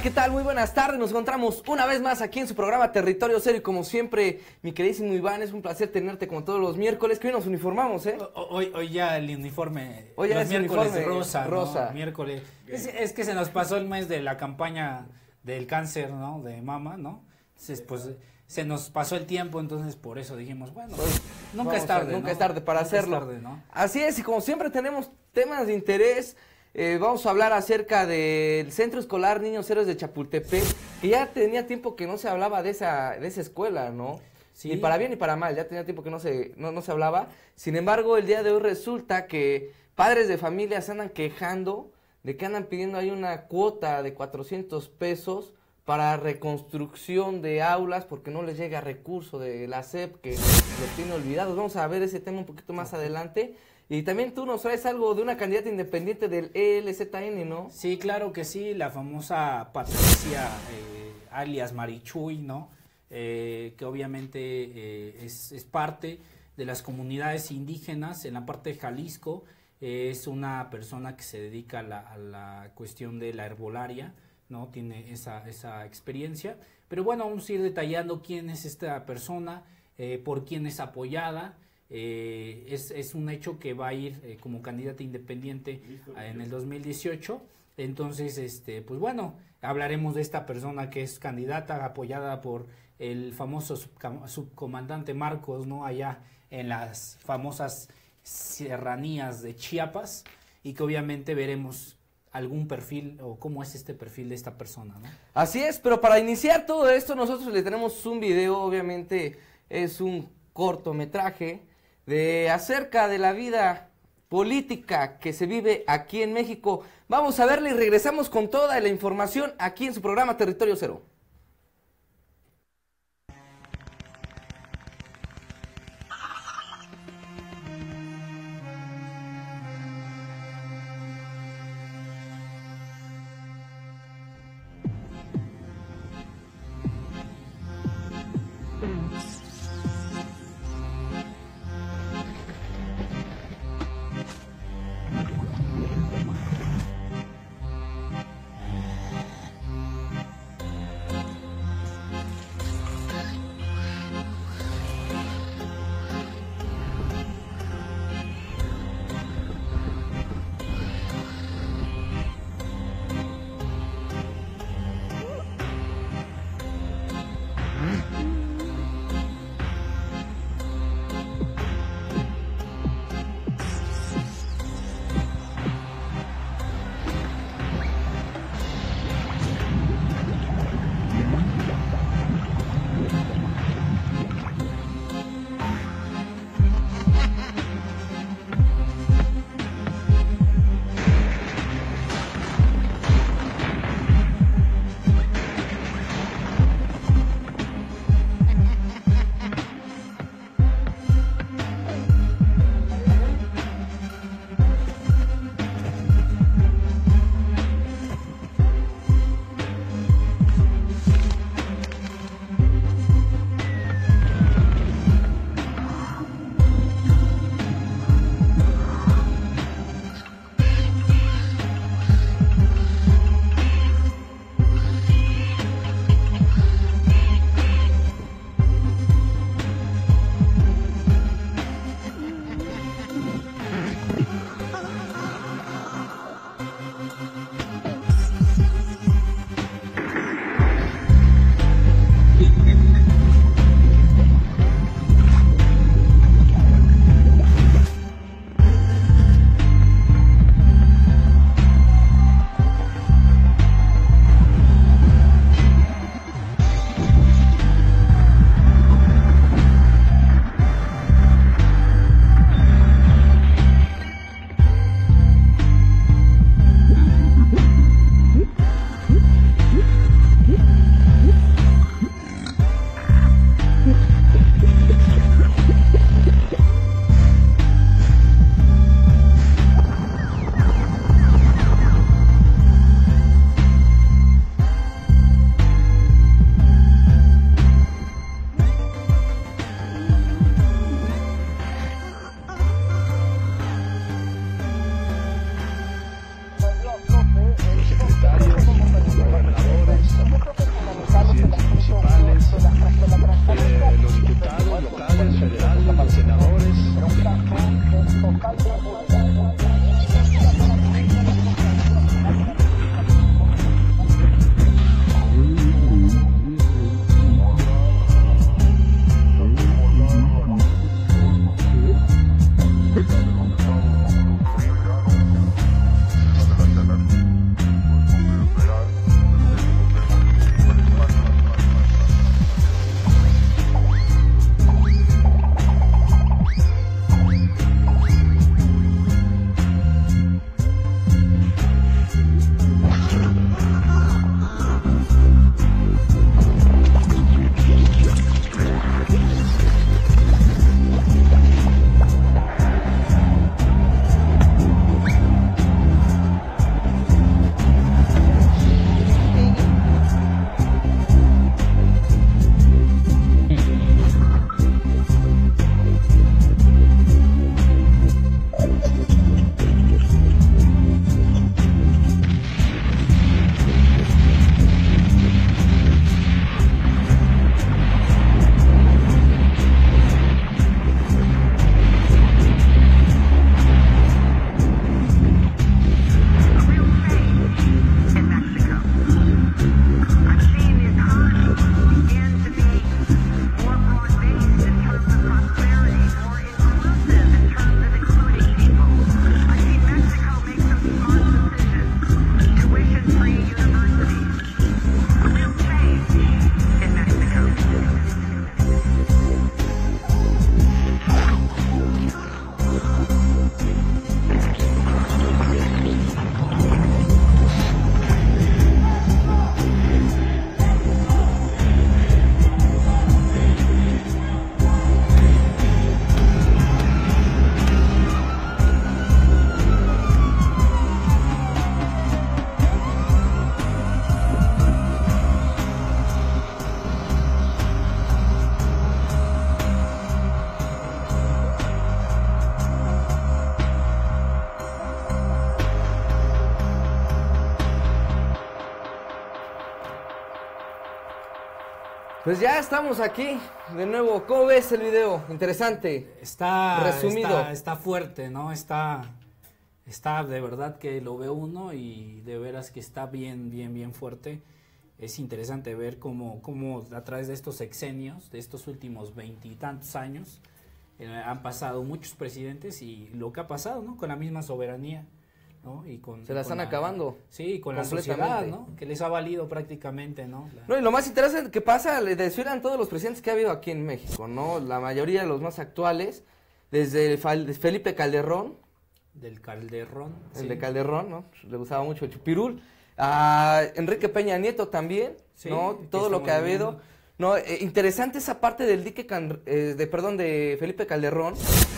¿qué tal? Muy buenas tardes. Nos encontramos una vez más aquí en su programa Territorio Cero y como siempre, mi queridísimo Iván, es un placer tenerte como todos los miércoles, que hoy nos uniformamos, ¿eh? Hoy ya el uniforme, hoy ya los es miércoles uniforme rosa, rosa. ¿no? Miércoles. Es que se nos pasó el mes de la campaña del cáncer, ¿no? De mama, ¿no? Entonces, pues se nos pasó el tiempo, entonces por eso dijimos, bueno, Pues, nunca es tarde, nunca ¿no? es tarde para Nunca es hacerlo. tarde, ¿no? Así es, y como siempre tenemos temas de interés. Vamos a hablar acerca del Centro Escolar Niños Héroes de Chapultepec, que ya tenía tiempo que no se hablaba de esa escuela, ¿no? Sí. Ni para bien ni para mal, ya tenía tiempo que no se hablaba. Sin embargo, el día de hoy resulta que padres de familia se andan quejando de que andan pidiendo ahí una cuota de 400 pesos para reconstrucción de aulas porque no les llega recurso de la SEP, que los tiene olvidados. Vamos a ver ese tema un poquito más adelante. Y también tú nos traes algo de una candidata independiente del ELZN, ¿no? Sí, claro que sí, la famosa Patricia, alias Marichuy, ¿no? Que obviamente es parte de las comunidades indígenas en la parte de Jalisco. Es una persona que se dedica a la cuestión de la herbolaria, ¿no? Tiene esa experiencia. Pero bueno, vamos a ir detallando quién es esta persona, por quién es apoyada. Es un hecho que va a ir como candidata independiente en el 2018. Entonces, pues bueno, hablaremos de esta persona que es candidata apoyada por el famoso subcomandante Marcos, ¿no? Allá en las famosas serranías de Chiapas, y que obviamente veremos algún perfil o cómo es este perfil de esta persona, ¿no? Así es, pero para iniciar todo esto nosotros le tenemos un video, obviamente es un cortometraje de acerca de la vida política que se vive aquí en México. Vamos a verle y regresamos con toda la información aquí en su programa Territorio Cero. Pues ya estamos aquí de nuevo. ¿Cómo ves el video? Interesante. Resumido. Está fuerte, ¿no? Está de verdad que lo ve uno y de veras que está bien fuerte. Es interesante ver cómo a través de estos sexenios, de estos últimos 20 y tantos años, han pasado muchos presidentes y lo que ha pasado, ¿no? Con la misma soberanía, ¿no? Se la están acabando. Sí, con la sociedad, ¿no? Que les ha valido prácticamente, ¿no? No, y lo más interesante que pasa, le desfilan todos los presidentes que ha habido aquí en México, ¿no? La mayoría de los más actuales, desde Felipe Calderón. Del Calderón. El de Calderón, ¿no? Le gustaba mucho el chupirul. A Enrique Peña Nieto también, sí, ¿no? Todo lo que ha habido. No, interesante esa parte del de Felipe Calderón,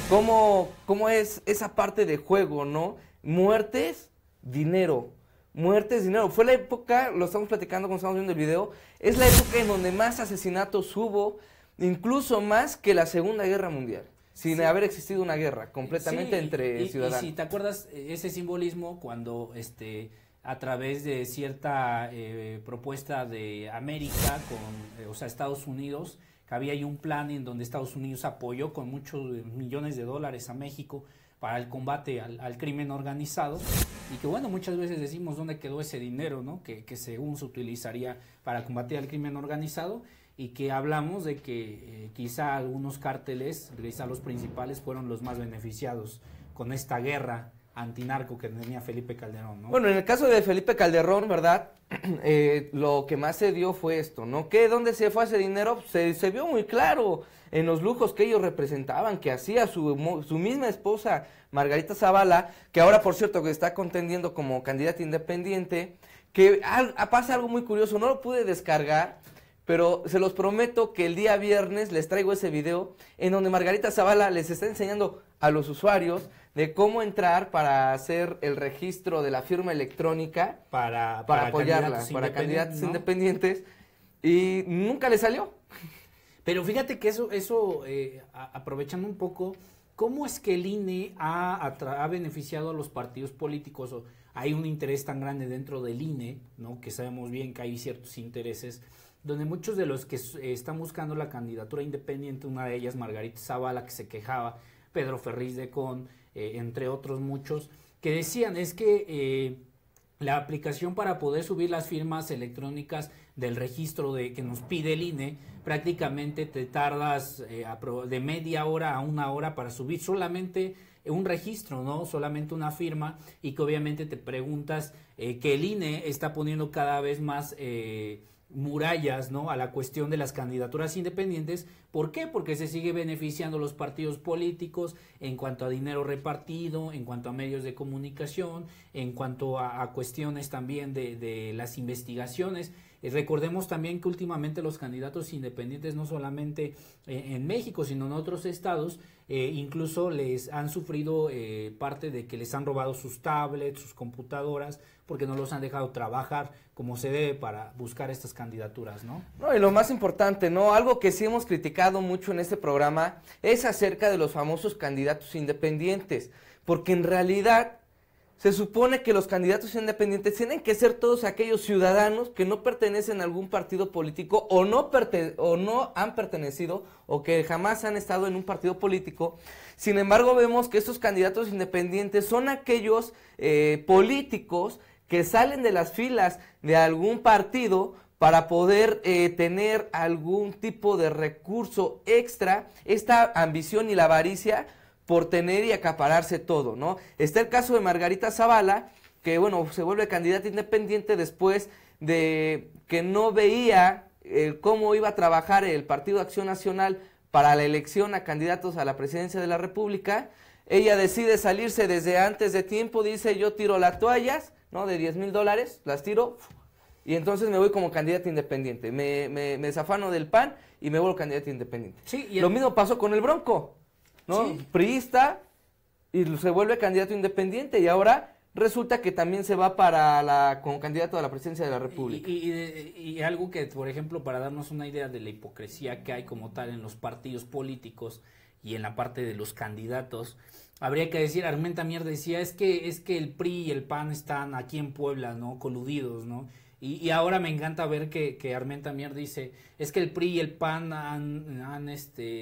cómo es esa parte de juego, ¿no? Muertes, dinero. Fue la época, lo estamos platicando cuando estamos viendo el video, es la época en donde más asesinatos hubo, incluso más que la Segunda Guerra Mundial, sin haber existido una guerra completamente entre ciudadanos. Y si te acuerdas ese simbolismo cuando a través de cierta propuesta de América o sea, Estados Unidos, que había ahí un plan en donde Estados Unidos apoyó con muchos millones de dólares a México para el combate al crimen organizado, y que bueno, muchas veces decimos dónde quedó ese dinero, ¿no? Que según se utilizaría para combatir al crimen organizado, y que hablamos de que quizá algunos cárteles, quizá los principales, fueron los más beneficiados con esta guerra antinarco que tenía Felipe Calderón, ¿no? Bueno, en el caso de Felipe Calderón, ¿verdad? Lo que más se dio fue esto, ¿no? ¿Que dónde se fue ese dinero? Se vio muy claro en los lujos que ellos representaban, que hacía su misma esposa, Margarita Zavala, que ahora, por cierto, que está contendiendo como candidata independiente, que pasa algo muy curioso, no lo pude descargar, pero se los prometo que el día viernes les traigo ese video en donde Margarita Zavala les está enseñando a los usuarios de cómo entrar para hacer el registro de la firma electrónica para apoyarla, para candidatos independientes, y nunca le salió. Pero fíjate que eso aprovechando un poco, ¿cómo es que el INE ha beneficiado a los partidos políticos? Hay un interés tan grande dentro del INE, ¿no? Que sabemos bien que hay ciertos intereses, donde muchos de los que están buscando la candidatura independiente, una de ellas Margarita Zavala, que se quejaba, Pedro Ferriz de Con, entre otros muchos, que decían es que la aplicación para poder subir las firmas electrónicas del registro que nos pide el INE, prácticamente te tardas de media hora a una hora para subir solamente un registro, ¿no? Solamente una firma, y que obviamente te preguntas que el INE está poniendo cada vez más murallas, ¿no? A la cuestión de las candidaturas independientes. ¿Por qué? Porque se sigue beneficiando los partidos políticos en cuanto a dinero repartido, en cuanto a medios de comunicación, en cuanto a cuestiones también de las investigaciones. Recordemos también que últimamente los candidatos independientes, no solamente en México, sino en otros estados, incluso les han sufrido parte de que les han robado sus tablets, sus computadoras, porque no los han dejado trabajar como se debe para buscar estas candidaturas, ¿no? No, y lo más importante, ¿no? Algo que sí hemos criticado mucho en este programa es acerca de los famosos candidatos independientes, porque en realidad se supone que los candidatos independientes tienen que ser todos aquellos ciudadanos que no pertenecen a algún partido político o no han pertenecido o que jamás han estado en un partido político. Sin embargo, vemos que estos candidatos independientes son aquellos políticos que salen de las filas de algún partido para poder tener algún tipo de recurso extra, esta ambición y la avaricia por tener y acapararse todo, ¿no? Está el caso de Margarita Zavala, que bueno, se vuelve candidata independiente después de que no veía cómo iba a trabajar el Partido Acción Nacional para la elección a candidatos a la presidencia de la República. Ella decide salirse desde antes de tiempo, dice: yo tiro las toallas, ¿no? De $10,000, las tiro, y entonces me voy como candidata independiente. Me desafano del PAN y me vuelvo candidata independiente. Sí, Lo mismo pasó con el Bronco, ¿no? Sí. Priista, y se vuelve candidato independiente, y ahora resulta que también se va como candidato a la presidencia de la República. Y algo que, por ejemplo, para darnos una idea de la hipocresía que hay como tal en los partidos políticos y en la parte de los candidatos, habría que decir, Armenta Mier decía, es que el PRI y el PAN están aquí en Puebla, ¿no? Coludidos, ¿no? Y ahora me encanta ver que Armenta Mier dice, es que el PRI y el PAN han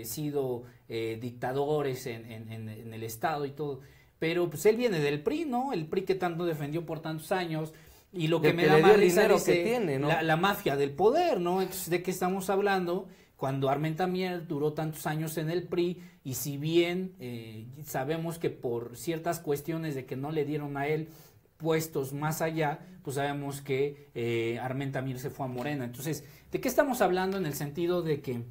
sido dictadores en el Estado y todo. Pero pues él viene del PRI, ¿no? El PRI que tanto defendió por tantos años. Y lo que me da más risa que tiene, ¿no? La mafia del poder, ¿no? Entonces, ¿de qué estamos hablando? Cuando Armenta Mier duró tantos años en el PRI, y si bien sabemos que por ciertas cuestiones de que no le dieron a él puestos más allá, pues sabemos que Armenta Mier se fue a Morena. Entonces, ¿de qué estamos hablando en el sentido de que,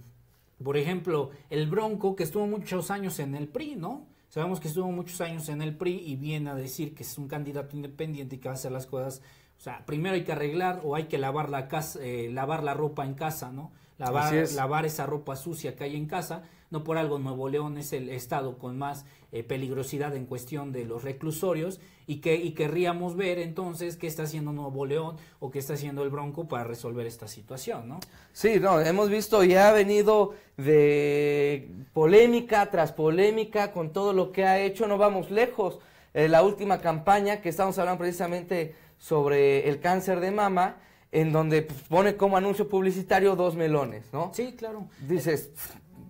por ejemplo, el Bronco, que estuvo muchos años en el PRI, ¿no? Sabemos que estuvo muchos años en el PRI y viene a decir que es un candidato independiente y que va a hacer las cosas. O sea, primero hay que arreglar o hay que lavar la casa, lavar la ropa en casa, ¿no? Lavar esa ropa sucia que hay en casa. No por algo Nuevo León es el estado con más peligrosidad en cuestión de los reclusorios y querríamos ver entonces qué está haciendo Nuevo León o qué está haciendo el Bronco para resolver esta situación, ¿no? Sí, no, hemos visto, ya ha venido de polémica tras polémica con todo lo que ha hecho, no vamos lejos. La última campaña que estamos hablando precisamente sobre el cáncer de mama, en donde pues, pone como anuncio publicitario 2 melones, ¿no? Sí, claro. Dices,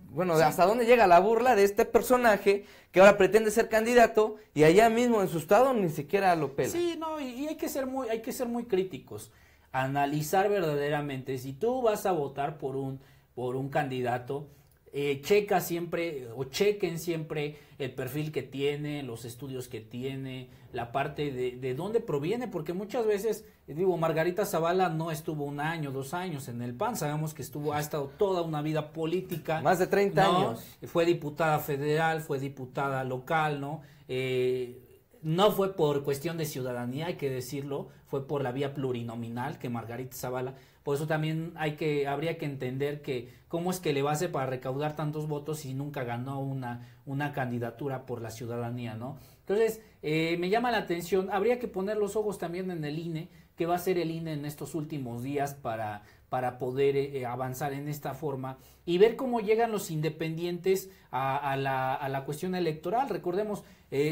bueno, sí. ¿Hasta dónde llega la burla de este personaje que ahora pretende ser candidato y allá mismo en su estado ni siquiera lo pela? Sí, no, y hay que ser muy críticos, analizar verdaderamente si tú vas a votar por un candidato. Checa siempre o chequen siempre el perfil que tiene, los estudios que tiene, la parte de dónde proviene, porque muchas veces, digo, Margarita Zavala no estuvo 1 año, 2 años en el PAN, sabemos que ha estado toda una vida política. Más de 30 años. Fue diputada federal, fue diputada local, ¿no? No fue por cuestión de ciudadanía, hay que decirlo, fue por la vía plurinominal que Margarita Zavala. Por eso también habría que entender que cómo es que le va a hacer para recaudar tantos votos si nunca ganó una candidatura por la ciudadanía, ¿no? Entonces, me llama la atención, habría que poner los ojos también en el INE, que va a hacer el INE en estos últimos días para poder avanzar en esta forma y ver cómo llegan los independientes a la cuestión electoral. Recordemos,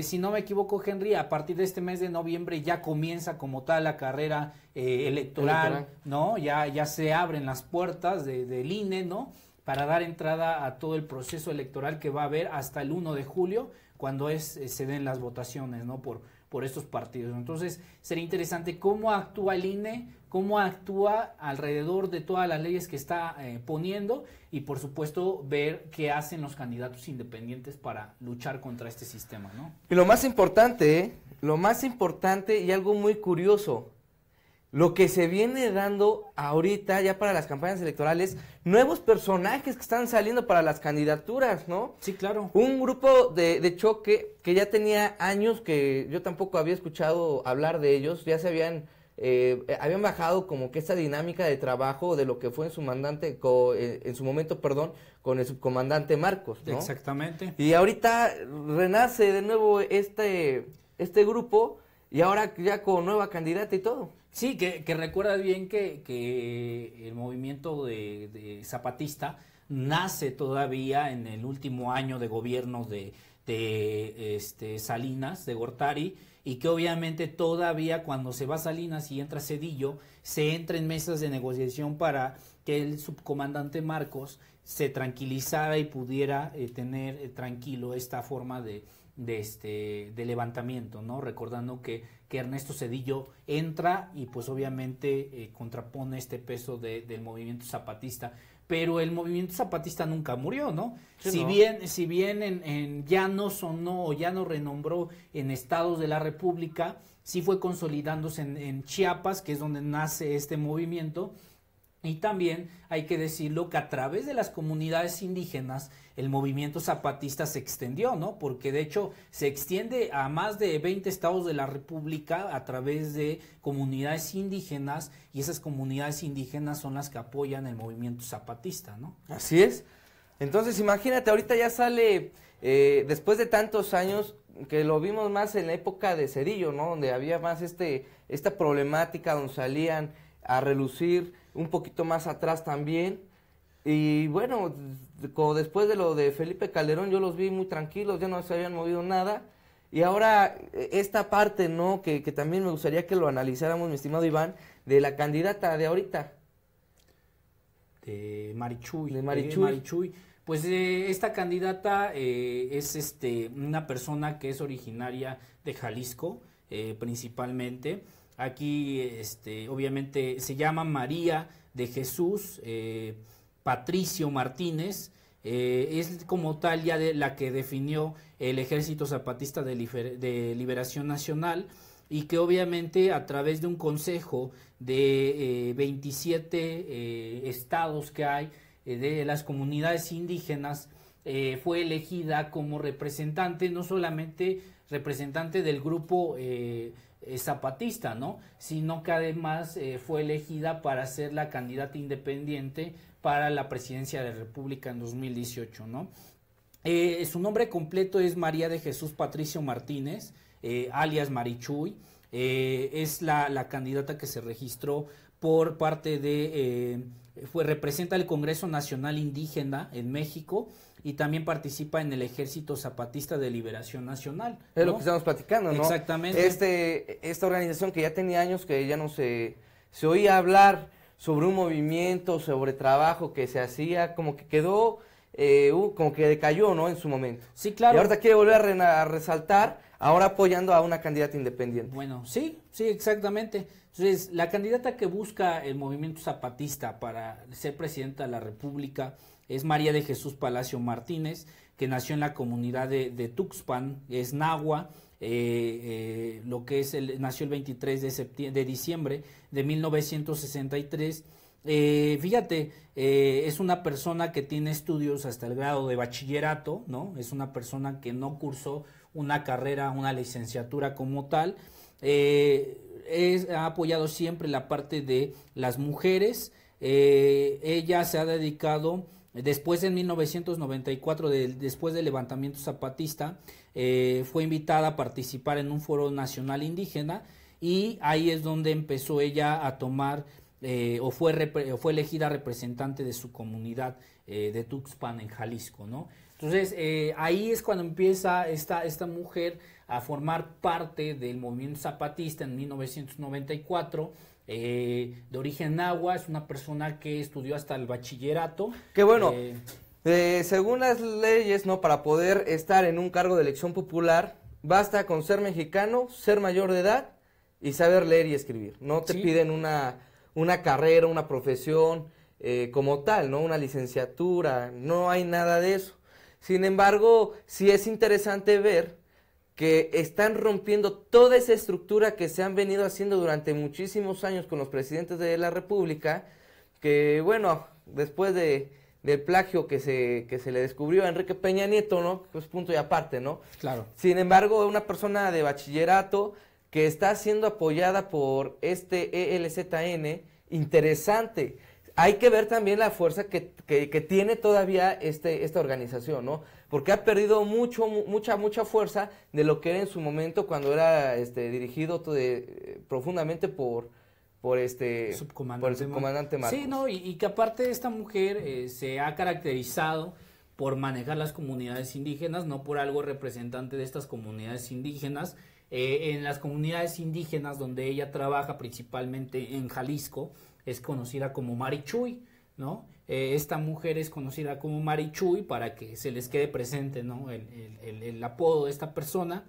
si no me equivoco, Henry, a partir de este mes de noviembre ya comienza como tal la carrera electoral, ¿no? Ya se abren las puertas del INE, ¿no? Para dar entrada a todo el proceso electoral que va a haber hasta el 1 de julio, cuando se den las votaciones, ¿no? Por estos partidos. Entonces, sería interesante cómo actúa el INE, cómo actúa alrededor de todas las leyes que está poniendo y, por supuesto, ver qué hacen los candidatos independientes para luchar contra este sistema, ¿no? Y lo más importante y algo muy curioso, lo que se viene dando ahorita ya para las campañas electorales, nuevos personajes que están saliendo para las candidaturas, ¿no? Sí, claro. Un grupo de choque que ya tenía años que yo tampoco había escuchado hablar de ellos, ya se habían bajado como que esta dinámica de trabajo de lo que fue en su momento, con el subcomandante Marcos, ¿no? Exactamente. Y ahorita renace de nuevo este grupo y ahora ya con nueva candidata y todo. Sí, que recuerdas bien que el movimiento de zapatista nace todavía en el último año de gobierno de Salinas, de Gortari, y que obviamente todavía cuando se va Salinas y entra Zedillo, se entra en mesas de negociación para que el subcomandante Marcos se tranquilizara y pudiera tener tranquilo esta forma de levantamiento, ¿no? Recordando que Ernesto Zedillo entra y pues obviamente contrapone este peso del movimiento zapatista, pero el movimiento zapatista nunca murió, ¿no? Sí, si bien ya no sonó o ya no renombró en estados de la República, sí fue consolidándose en Chiapas, que es donde nace este movimiento. Y también hay que decirlo que a través de las comunidades indígenas el movimiento zapatista se extendió, ¿no? Porque de hecho se extiende a más de 20 estados de la República a través de comunidades indígenas y esas comunidades indígenas son las que apoyan el movimiento zapatista, ¿no? Así es. Entonces imagínate, ahorita ya sale, después de tantos años, que lo vimos más en la época de Zedillo, ¿no? Donde había más esta problemática, donde salían a relucir un poquito más atrás también. Y bueno, como después de lo de Felipe Calderón, yo los vi muy tranquilos, ya no se habían movido nada. Y ahora, esta parte, ¿no? Que también me gustaría que lo analizáramos, mi estimado Iván, de la candidata de ahorita. De Marichuy. De Marichuy. Pues esta candidata es una persona que es originaria de Jalisco, principalmente. Aquí, obviamente, se llama María de Jesús Patricio Martínez. Es como tal ya de la que definió el Ejército Zapatista de Liberación Nacional, y que obviamente a través de un consejo de 27 estados que hay de las comunidades indígenas, fue elegida como representante, no solamente representante del grupo zapatista, ¿no? Sino que además fue elegida para ser la candidata independiente para la presidencia de la República en 2018, ¿no? Su nombre completo es María de Jesús Patricio Martínez, alias Marichuy. Es la candidata que se registró por parte de, representa el Congreso Nacional Indígena en México, y también participa en el Ejército Zapatista de Liberación Nacional, ¿no? Es lo que estamos platicando, ¿no? Exactamente. Esta organización que ya tenía años que ya no se oía hablar sobre un movimiento, sobre trabajo que se hacía, como que quedó, como que decayó, ¿no? En su momento. Sí, claro. Y ahorita quiere volver a resaltar, ahora apoyando a una candidata independiente. Bueno, sí, exactamente. Entonces, la candidata que busca el movimiento zapatista para ser presidenta de la República es María de Jesús Palacio Martínez, que nació en la comunidad de Tuxpan, es nahua, lo que es nació el 23 de diciembre de 1963. Fíjate, es una persona que tiene estudios hasta el grado de bachillerato, ¿no? Es una persona que no cursó una carrera, una licenciatura como tal. Ha apoyado siempre la parte de las mujeres. Ella se ha dedicado, después en 1994, después del levantamiento zapatista, fue invitada a participar en un foro nacional indígena, y ahí es donde empezó ella a tomar, o fue elegida representante de su comunidad de Tuxpan, en Jalisco, ¿no? Entonces, ahí es cuando empieza esta mujer a formar parte del movimiento zapatista en 1994, de origen nahua. Es una persona que estudió hasta el bachillerato. Qué bueno. Según las leyes, ¿no? Para poder estar en un cargo de elección popular, basta con ser mexicano, ser mayor de edad y saber leer y escribir. No te piden una carrera, una profesión como tal, ¿no? Una licenciatura, no hay nada de eso. Sin embargo, sí es interesante ver que están rompiendo toda esa estructura que se han venido haciendo durante muchísimos años con los presidentes de la República, que bueno, después del plagio que se le descubrió a Enrique Peña Nieto, ¿no? Pues punto y aparte, ¿no? Claro. Sin embargo, una persona de bachillerato que está siendo apoyada por este ELZN, interesante. Hay que ver también la fuerza que tiene todavía esta organización, ¿no? Porque ha perdido mucha fuerza de lo que era en su momento cuando era dirigido profundamente por el subcomandante Marcos. Sí, no, y que aparte esta mujer se ha caracterizado por manejar las comunidades indígenas, no por algo representante de estas comunidades indígenas. En las comunidades indígenas donde ella trabaja, principalmente en Jalisco, es conocida como Marichuy, ¿no? Esta mujer es conocida como Marichuy para que se les quede presente, ¿no? El apodo de esta persona.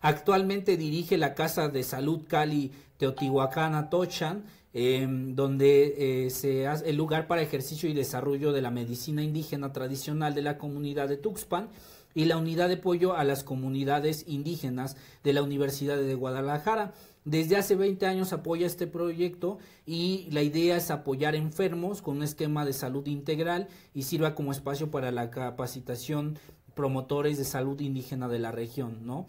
Actualmente dirige la Casa de Salud Cali Teotihuacán Atochan, donde se hace el lugar para ejercicio y desarrollo de la medicina indígena tradicional de la comunidad de Tuxpan, y la unidad de apoyo a las comunidades indígenas de la Universidad de Guadalajara. Desde hace 20 años apoya este proyecto, y la idea es apoyar enfermos con un esquema de salud integral y sirva como espacio para la capacitación promotores de salud indígena de la región, ¿no?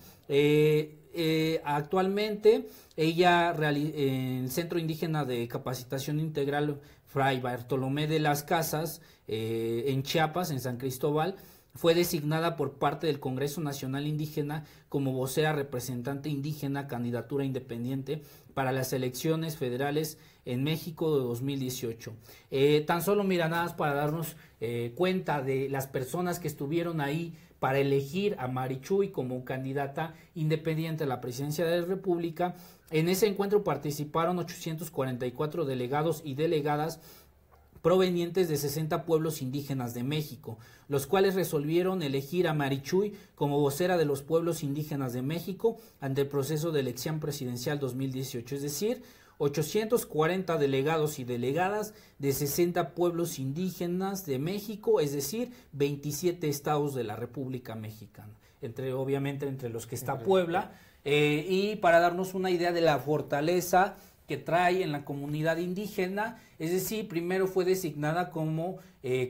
Actualmente ella en el Centro Indígena de Capacitación Integral Fray Bartolomé de las Casas, en Chiapas, en San Cristóbal, fue designada por parte del Congreso Nacional Indígena como vocera representante indígena, candidatura independiente para las elecciones federales en México de 2018. Tan solo, mira, nada más para darnos cuenta de las personas que estuvieron ahí para elegir a Marichuy como candidata independiente a la presidencia de la República. En ese encuentro participaron 844 delegados y delegadas provenientes de 60 pueblos indígenas de México, los cuales resolvieron elegir a Marichuy como vocera de los pueblos indígenas de México ante el proceso de elección presidencial 2018, es decir, 840 delegados y delegadas de 60 pueblos indígenas de México, es decir, 27 estados de la República Mexicana, obviamente entre los que está Puebla, y para darnos una idea de la fortaleza que trae en la comunidad indígena, es decir, primero fue designada como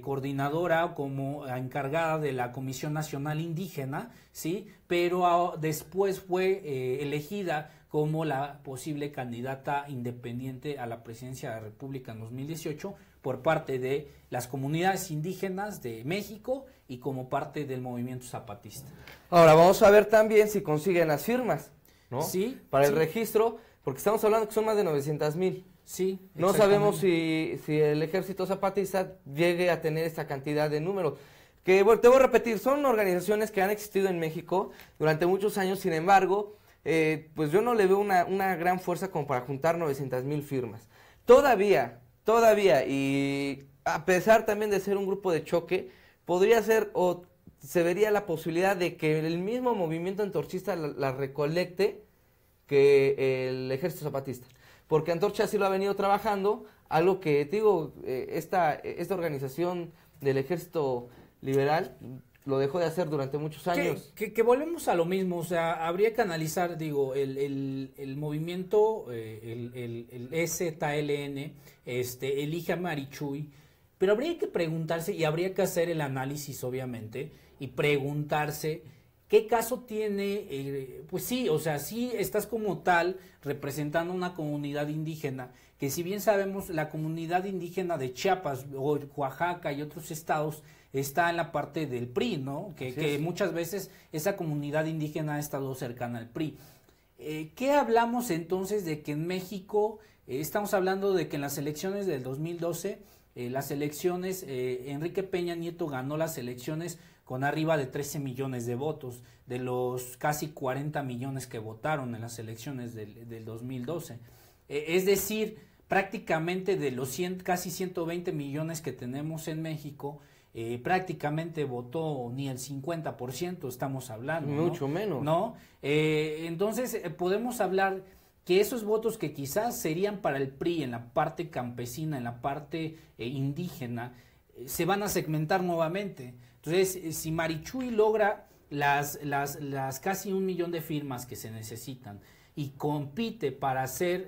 coordinadora o como encargada de la Comisión Nacional Indígena, ¿sí? Pero después fue elegida como la posible candidata independiente a la presidencia de la República en 2018 por parte de las comunidades indígenas de México y como parte del movimiento zapatista. Ahora vamos a ver también si consiguen las firmas, ¿no? Sí. Para el sí. registro, porque estamos hablando que son más de 900,000. Sí. No sabemos si el Ejército Zapatista llegue a tener esta cantidad de números. Que bueno, te voy a repetir, son organizaciones que han existido en México durante muchos años, sin embargo, pues yo no le veo una gran fuerza como para juntar 900,000 firmas. Todavía, y a pesar también de ser un grupo de choque, podría ser o se vería la posibilidad de que el mismo movimiento antorchista la recolecte que el Ejército Zapatista. Porque Antorcha sí lo ha venido trabajando, algo que, te digo, esta organización del Ejército Liberal lo dejó de hacer durante muchos años. Que volvemos a lo mismo, o sea, habría que analizar, digo, el movimiento, el EZLN, elige a Marichuy, pero habría que preguntarse, y habría que hacer el análisis, obviamente, y preguntarse qué caso tiene, pues sí, o sea, sí estás como tal representando una comunidad indígena, que si bien sabemos, la comunidad indígena de Chiapas, o Oaxaca y otros estados, está en la parte del PRI, ¿no? Que muchas veces esa comunidad indígena ha estado cercana al PRI. ¿Qué hablamos entonces de que en México, estamos hablando de que en las elecciones del 2012, Enrique Peña Nieto ganó las elecciones con arriba de 13 millones de votos, de los casi 40 millones que votaron en las elecciones del 2012. Es decir, prácticamente de los casi 120 millones que tenemos en México, prácticamente votó ni el 50%, estamos hablando. Mucho menos. ¿No? Entonces, podemos hablar que esos votos que quizás serían para el PRI en la parte campesina, en la parte indígena, se van a segmentar nuevamente. Entonces, si Marichuy logra las casi 1 millón de firmas que se necesitan y compite para ser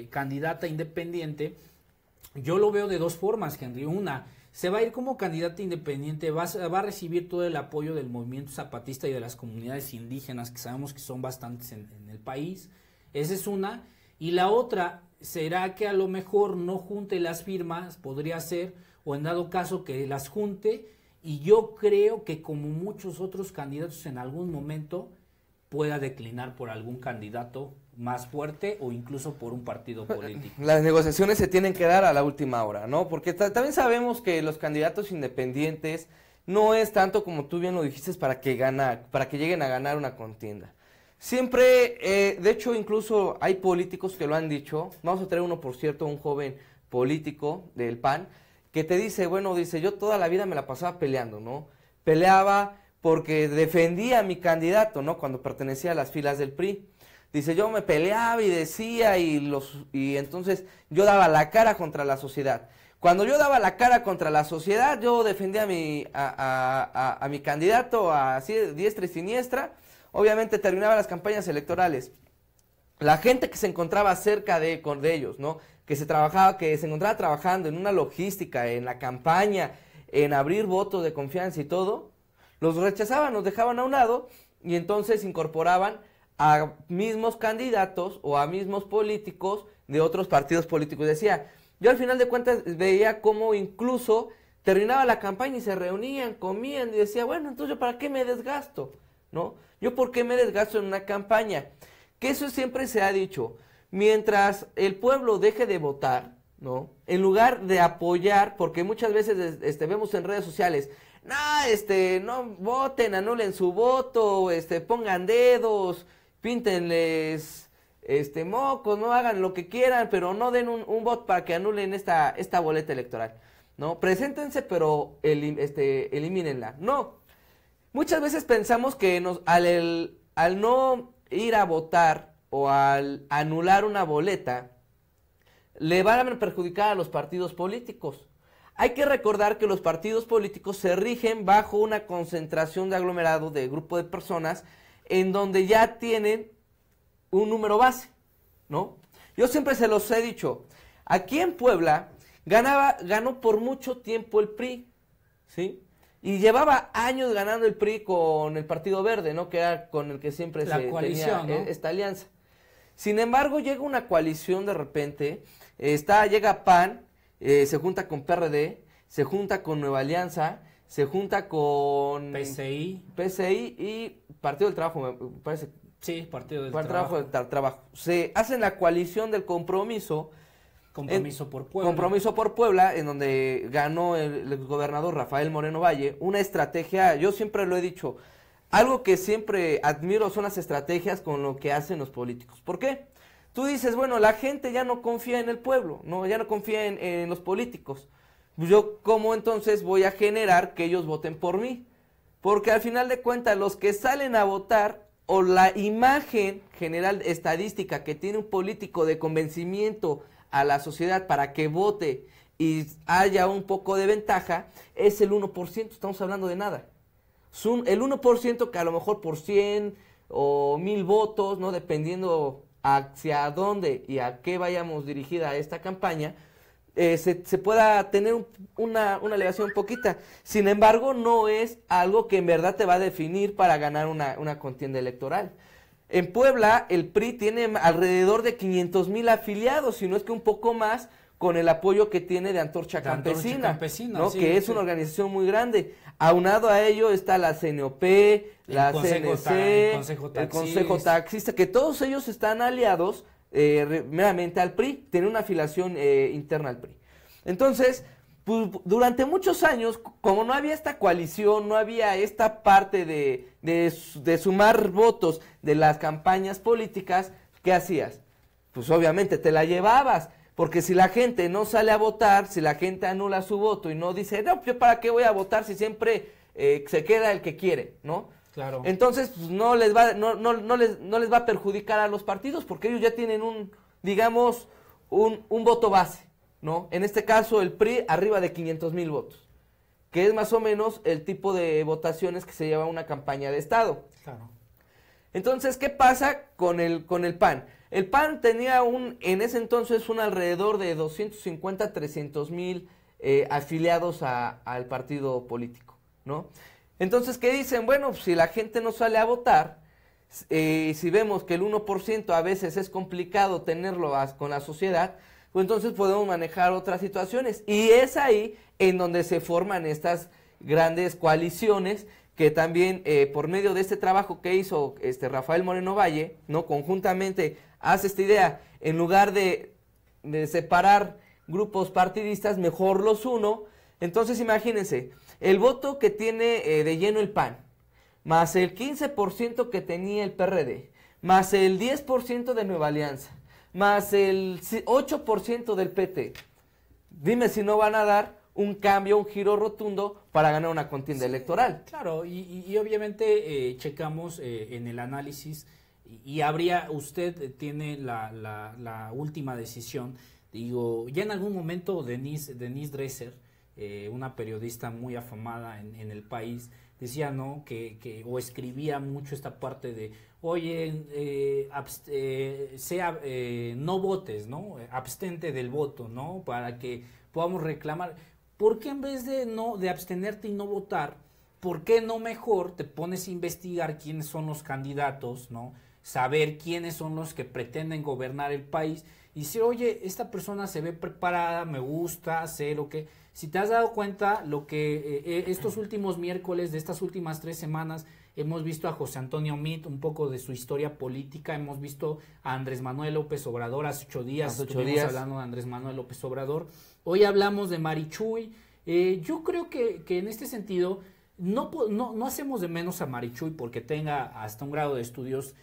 candidata independiente, yo lo veo de dos formas, Henry. Una, se va a ir como candidata independiente, va a recibir todo el apoyo del movimiento zapatista y de las comunidades indígenas, que sabemos que son bastantes en el país. Esa es una. Y la otra, será que a lo mejor no junte las firmas, podría ser, o en dado caso que las junte, y yo creo que como muchos otros candidatos en algún momento pueda declinar por algún candidato más fuerte o incluso por un partido político. Las negociaciones se tienen que dar a la última hora, ¿no? Porque también sabemos que los candidatos independientes no es tanto como tú bien lo dijiste para que lleguen a ganar una contienda. Siempre, de hecho, incluso hay políticos que lo han dicho. Vamos a traer uno, por cierto, un joven político del PAN, que te dice, bueno, dice, yo toda la vida me la pasaba peleando, ¿no? Peleaba porque defendía a mi candidato, ¿no? Cuando pertenecía a las filas del PRI. Dice, yo me peleaba y decía y entonces yo daba la cara contra la sociedad. Cuando yo daba la cara contra la sociedad, yo defendía a mi candidato así diestra y siniestra. Obviamente terminaba las campañas electorales. La gente que se encontraba cerca de ellos, ¿no? Que se encontraba trabajando en una logística, en la campaña, en abrir votos de confianza y todo, los rechazaban, los dejaban a un lado y entonces incorporaban a mismos candidatos o a mismos políticos de otros partidos políticos. Decía, yo al final de cuentas veía cómo incluso terminaba la campaña y se reunían, comían y decía, bueno, entonces ¿yo para qué me desgasto? ¿No? ¿Yo por qué me desgasto en una campaña? Que eso siempre se ha dicho. Mientras el pueblo deje de votar, ¿no? En lugar de apoyar, porque muchas veces vemos en redes sociales, no, no voten, anulen su voto, pongan dedos, píntenles, mocos, no hagan lo que quieran, pero no den un voto para que anulen esta boleta electoral, ¿no? Preséntense, pero elimínenla. No, muchas veces pensamos que al no ir a votar o al anular una boleta, le van a perjudicar a los partidos políticos. Hay que recordar que los partidos políticos se rigen bajo una concentración de aglomerado de grupo de personas en donde ya tienen un número base, ¿no? Yo siempre se los he dicho, aquí en Puebla ganó por mucho tiempo el PRI, ¿sí? Y llevaba años ganando el PRI con el Partido Verde, ¿no? Que era con el que siempre se tenía, ¿no?, esta alianza. Sin embargo, llega una coalición de repente, llega PAN, se junta con PRD, se junta con Nueva Alianza, se junta con PCI y Partido del Trabajo, me parece. Sí, Partido del Trabajo. Se hacen la coalición del Compromiso. Compromiso por Puebla. Compromiso por Puebla, en donde ganó el gobernador Rafael Moreno Valle. Una estrategia, yo siempre lo he dicho, algo que siempre admiro son las estrategias con lo que hacen los políticos. ¿Por qué? Tú dices, bueno, la gente ya no confía en el pueblo, no, ya no confía en los políticos. Yo, ¿cómo entonces voy a generar que ellos voten por mí? Porque al final de cuentas, los que salen a votar, o la imagen general estadística que tiene un político de convencimiento a la sociedad para que vote y haya un poco de ventaja, es el 1%, estamos hablando de nada. El 1% que a lo mejor por 100 o 1000 votos, ¿no?, dependiendo hacia dónde y a qué vayamos dirigida esta campaña, se pueda tener una elevación poquita. Sin embargo, no es algo que en verdad te va a definir para ganar una contienda electoral. En Puebla, el PRI tiene alrededor de 500,000 afiliados, si no es que un poco más, con el apoyo que tiene de Antorcha Campesina, ¿no?, sí, que es una organización muy grande. Aunado a ello está la CNOP, la CNC, el Consejo Taxista, que todos ellos están aliados meramente al PRI, tienen una afiliación interna al PRI. Entonces, pues, durante muchos años, como no había esta coalición, no había esta parte de sumar votos de las campañas políticas, ¿qué hacías? Pues obviamente te la llevabas. Porque si la gente no sale a votar, si la gente anula su voto y no dice, no, yo para qué voy a votar si siempre se queda el que quiere, ¿no? Claro. Entonces, pues, no les va a perjudicar a los partidos porque ellos ya tienen un voto base, ¿no? En este caso, el PRI arriba de 500,000 votos, que es más o menos el tipo de votaciones que se lleva una campaña de Estado. Claro. Entonces, ¿qué pasa con el PAN? El PAN tenía en ese entonces un alrededor de 250, 300,000 afiliados al partido político, ¿no? Entonces, ¿qué dicen? Bueno, pues, si la gente no sale a votar, si vemos que el 1% a veces es complicado tenerlo con la sociedad, pues entonces podemos manejar otras situaciones. Y es ahí en donde se forman estas grandes coaliciones que también por medio de este trabajo que hizo Rafael Moreno Valle, ¿no?, conjuntamente hace esta idea, en lugar de separar grupos partidistas, mejor los uno. Entonces imagínense, el voto que tiene de lleno el PAN, más el 15% que tenía el PRD, más el 10% de Nueva Alianza, más el 8% del PT. Dime si no van a dar un cambio, un giro rotundo para ganar una contienda electoral. Claro, y obviamente checamos en el análisis y usted tiene la última decisión. Digo, ya en algún momento Denise Dresser, una periodista muy afamada en el país, decía, ¿no?, que o escribía mucho esta parte de, oye, no votes, ¿no? Abstente del voto, ¿no? Para que podamos reclamar. ¿Por qué en vez de abstenerte y no votar, por qué no mejor te pones a investigar quiénes son los candidatos, ¿no? Saber quiénes son los que pretenden gobernar el país y decir, oye, esta persona se ve preparada, me gusta, sé lo que... Si te has dado cuenta, lo que estos últimos miércoles de estas últimas 3 semanas hemos visto a José Antonio Meade, un poco de su historia política, hemos visto a Andrés Manuel López Obrador hace 8 días, estuvimos hablando de Andrés Manuel López Obrador, hoy hablamos de Marichuy, Yo creo que en este sentido no hacemos de menos a Marichuy porque tenga hasta un grado de estudios.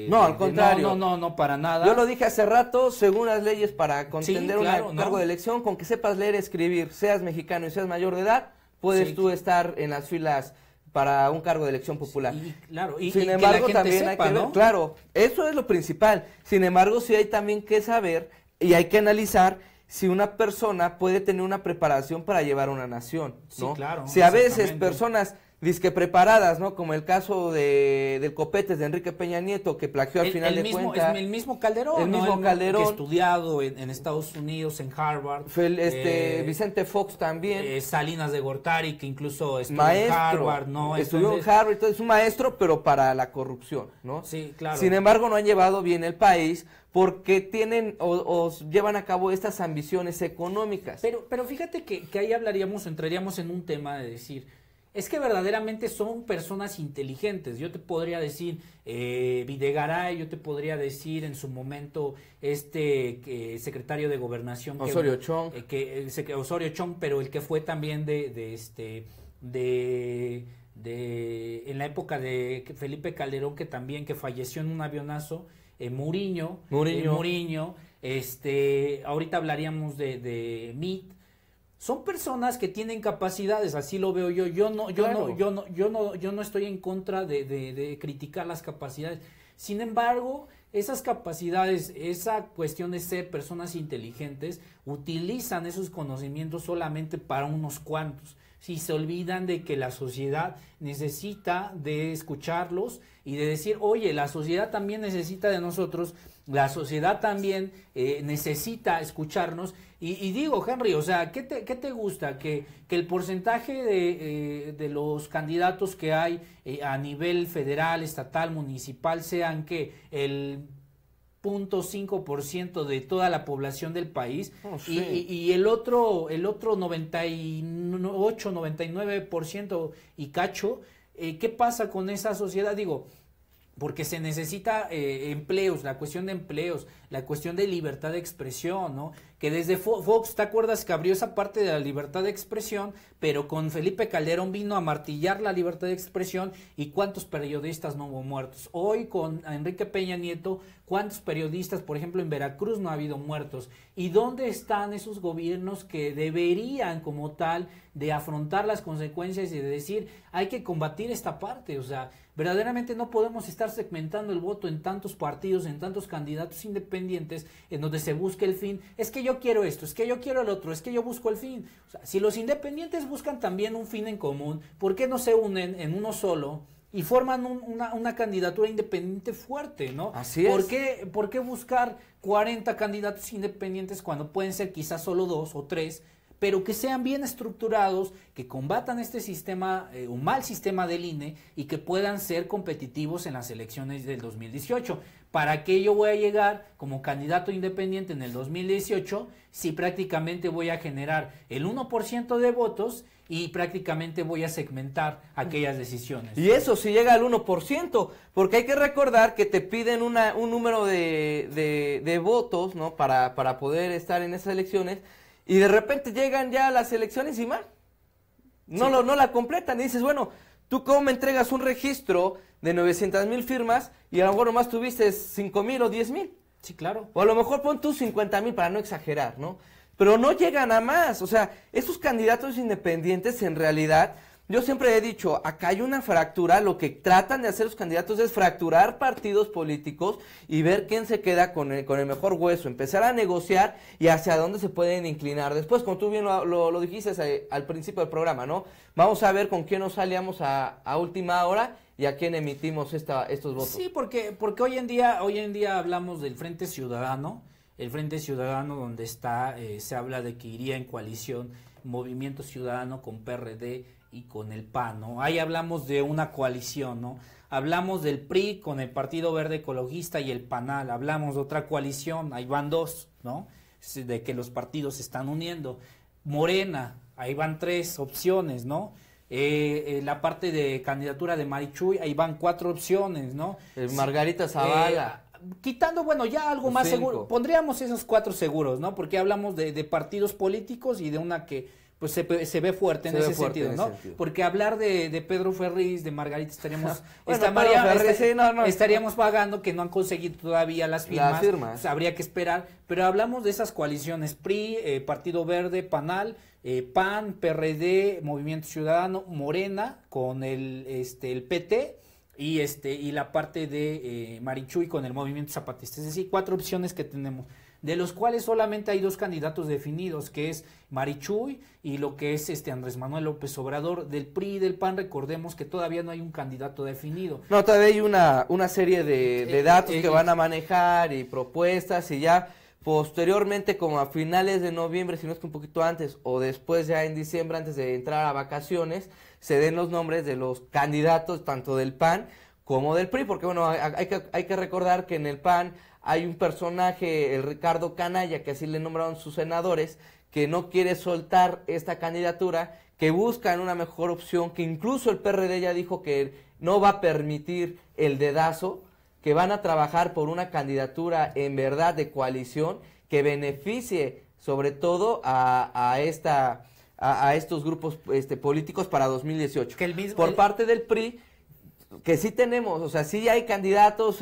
No, al contrario. No, para nada. Yo lo dije hace rato, según las leyes para contender claro, un cargo de elección, con que sepas leer y escribir, seas mexicano y seas mayor de edad, puedes tú estar en las filas para un cargo de elección popular. Sin embargo, también hay que ver, claro, eso es lo principal. Sin embargo, sí hay también que saber y hay que analizar si una persona puede tener una preparación para llevar una nación, ¿no? Sí, claro. Si a veces personas disque preparadas, ¿no? Como el caso del Copetes de Enrique Peña Nieto, que plagió al final de cuentas. El mismo Calderón, el mismo Calderón, que estudiado en Estados Unidos, en Harvard. Vicente Fox también. Salinas de Gortari, que incluso estudió en Harvard, ¿no? Estudió en Harvard, entonces es un maestro, pero para la corrupción, ¿no? Sí, claro. Sin embargo, no han llevado bien el país porque tienen o llevan a cabo estas ambiciones económicas. Pero fíjate que ahí entraríamos en un tema de decir, es que verdaderamente son personas inteligentes. Yo te podría decir Videgaray, yo te podría decir en su momento secretario de Gobernación Osorio Chong, Osorio Chong, pero el que fue también en la época de Felipe Calderón, que falleció en un avionazo. Muriño, ahorita hablaríamos de Meade. Son personas que tienen capacidades, así lo veo yo. Yo no estoy en contra de criticar las capacidades. Sin embargo, esas capacidades, esa cuestión de ser personas inteligentes, utilizan esos conocimientos solamente para unos cuantos. Si se olvidan de que la sociedad necesita de escucharlos y de decir, oye, la sociedad también necesita de nosotros, la sociedad también necesita escucharnos. Y digo, Henry, o sea, ¿qué te gusta? Que el porcentaje de los candidatos que hay a nivel federal, estatal, municipal, sean que el 0.5% de toda la población del país, y el otro 98, 99% y cacho, ¿qué pasa con esa sociedad? Digo, porque se necesita empleos, la cuestión de empleos, la cuestión de libertad de expresión, ¿no? Que desde Fox, ¿te acuerdas que abrió esa parte de la libertad de expresión? Pero con Felipe Calderón vino a martillar la libertad de expresión, y ¿cuántos periodistas no hubo muertos? Hoy con Enrique Peña Nieto, ¿cuántos periodistas, por ejemplo, en Veracruz no ha habido muertos? ¿Y dónde están esos gobiernos que deberían como tal de afrontar las consecuencias y de decir, hay que combatir esta parte? O sea, verdaderamente no podemos estar segmentando el voto en tantos partidos, en tantos candidatos independientes, en donde se busque el fin. Es que yo quiero esto, es que yo quiero el otro, es que yo busco el fin. O sea, si los independientes buscan también un fin en común, ¿por qué no se unen en uno solo y forman una candidatura independiente fuerte, ¿no? Así es. ¿Por qué buscar 40 candidatos independientes cuando pueden ser quizás solo 2 o 3? Pero que sean bien estructurados, que combatan este sistema, un mal sistema del INE, y que puedan ser competitivos en las elecciones del 2018. ¿Para qué yo voy a llegar como candidato independiente en el 2018 si prácticamente voy a generar el 1% de votos y prácticamente voy a segmentar aquellas decisiones? Y eso si llega al 1%, porque hay que recordar que te piden un número de votos, ¿no? Para poder estar en esas elecciones. Y de repente llegan ya las elecciones y más. No la completan. Y dices, bueno, ¿tú cómo me entregas un registro de 900,000 firmas y a lo mejor nomás tuviste 5,000 o 10,000? Sí, claro. O a lo mejor pon tú 50,000 para no exagerar, ¿no? Pero no llegan a más. O sea, esos candidatos independientes en realidad, yo siempre he dicho, acá hay una fractura. Lo que tratan de hacer los candidatos es fracturar partidos políticos y ver quién se queda con el mejor hueso, empezar a negociar y hacia dónde se pueden inclinar. Después, como tú bien lo dijiste al principio del programa, ¿no? Vamos a ver con quién nos aliamos a última hora y a quién emitimos estos votos. Sí, porque hoy en día hablamos del Frente Ciudadano, el Frente Ciudadano donde se habla de que iría en coalición Movimiento Ciudadano con PRD y con el PAN, ¿no? Ahí hablamos de una coalición, ¿no? Hablamos del PRI con el Partido Verde Ecologista y el PANAL, hablamos de otra coalición, ahí van 2, ¿no? De que los partidos se están uniendo. Morena, ahí van 3 opciones, ¿no? La parte de candidatura de Marichuy, ahí van 4 opciones, ¿no? Margarita Zavala. Quitando, bueno, ya algo más 5. seguro, pondríamos esos 4 seguros, ¿no? Porque hablamos de partidos políticos y de una que pues se ve fuerte en ese sentido, ¿no? Sentido. Porque hablar de Pedro Ferriz, de Margarita, estaríamos bueno, estaríamos pagando que no han conseguido todavía las firmas. Pues habría que esperar, pero hablamos de esas coaliciones PRI, Partido Verde, PANAL, PAN, PRD, Movimiento Ciudadano, Morena con el PT y la parte de Marichuy con el Movimiento Zapatista, es decir, 4 opciones que tenemos, de los cuales solamente hay 2 candidatos definidos, que es Marichuy y lo que es Andrés Manuel López Obrador. Del PRI y del PAN recordemos que todavía no hay un candidato definido. No, todavía hay una serie de datos que van a manejar y propuestas, y ya posteriormente, como a finales de noviembre, si no es que un poquito antes, o después ya en diciembre, antes de entrar a vacaciones, se den los nombres de los candidatos tanto del PAN como del PRI, porque bueno, hay que recordar que en el PAN hay un personaje, el Ricardo Canalla, que así le nombraron sus senadores, que no quiere soltar esta candidatura, que buscan una mejor opción, que incluso el PRD ya dijo que no va a permitir el dedazo, que van a trabajar por una candidatura en verdad de coalición que beneficie sobre todo a estos grupos políticos para 2018. Por parte del PRI, que sí tenemos, o sea, sí hay candidatos,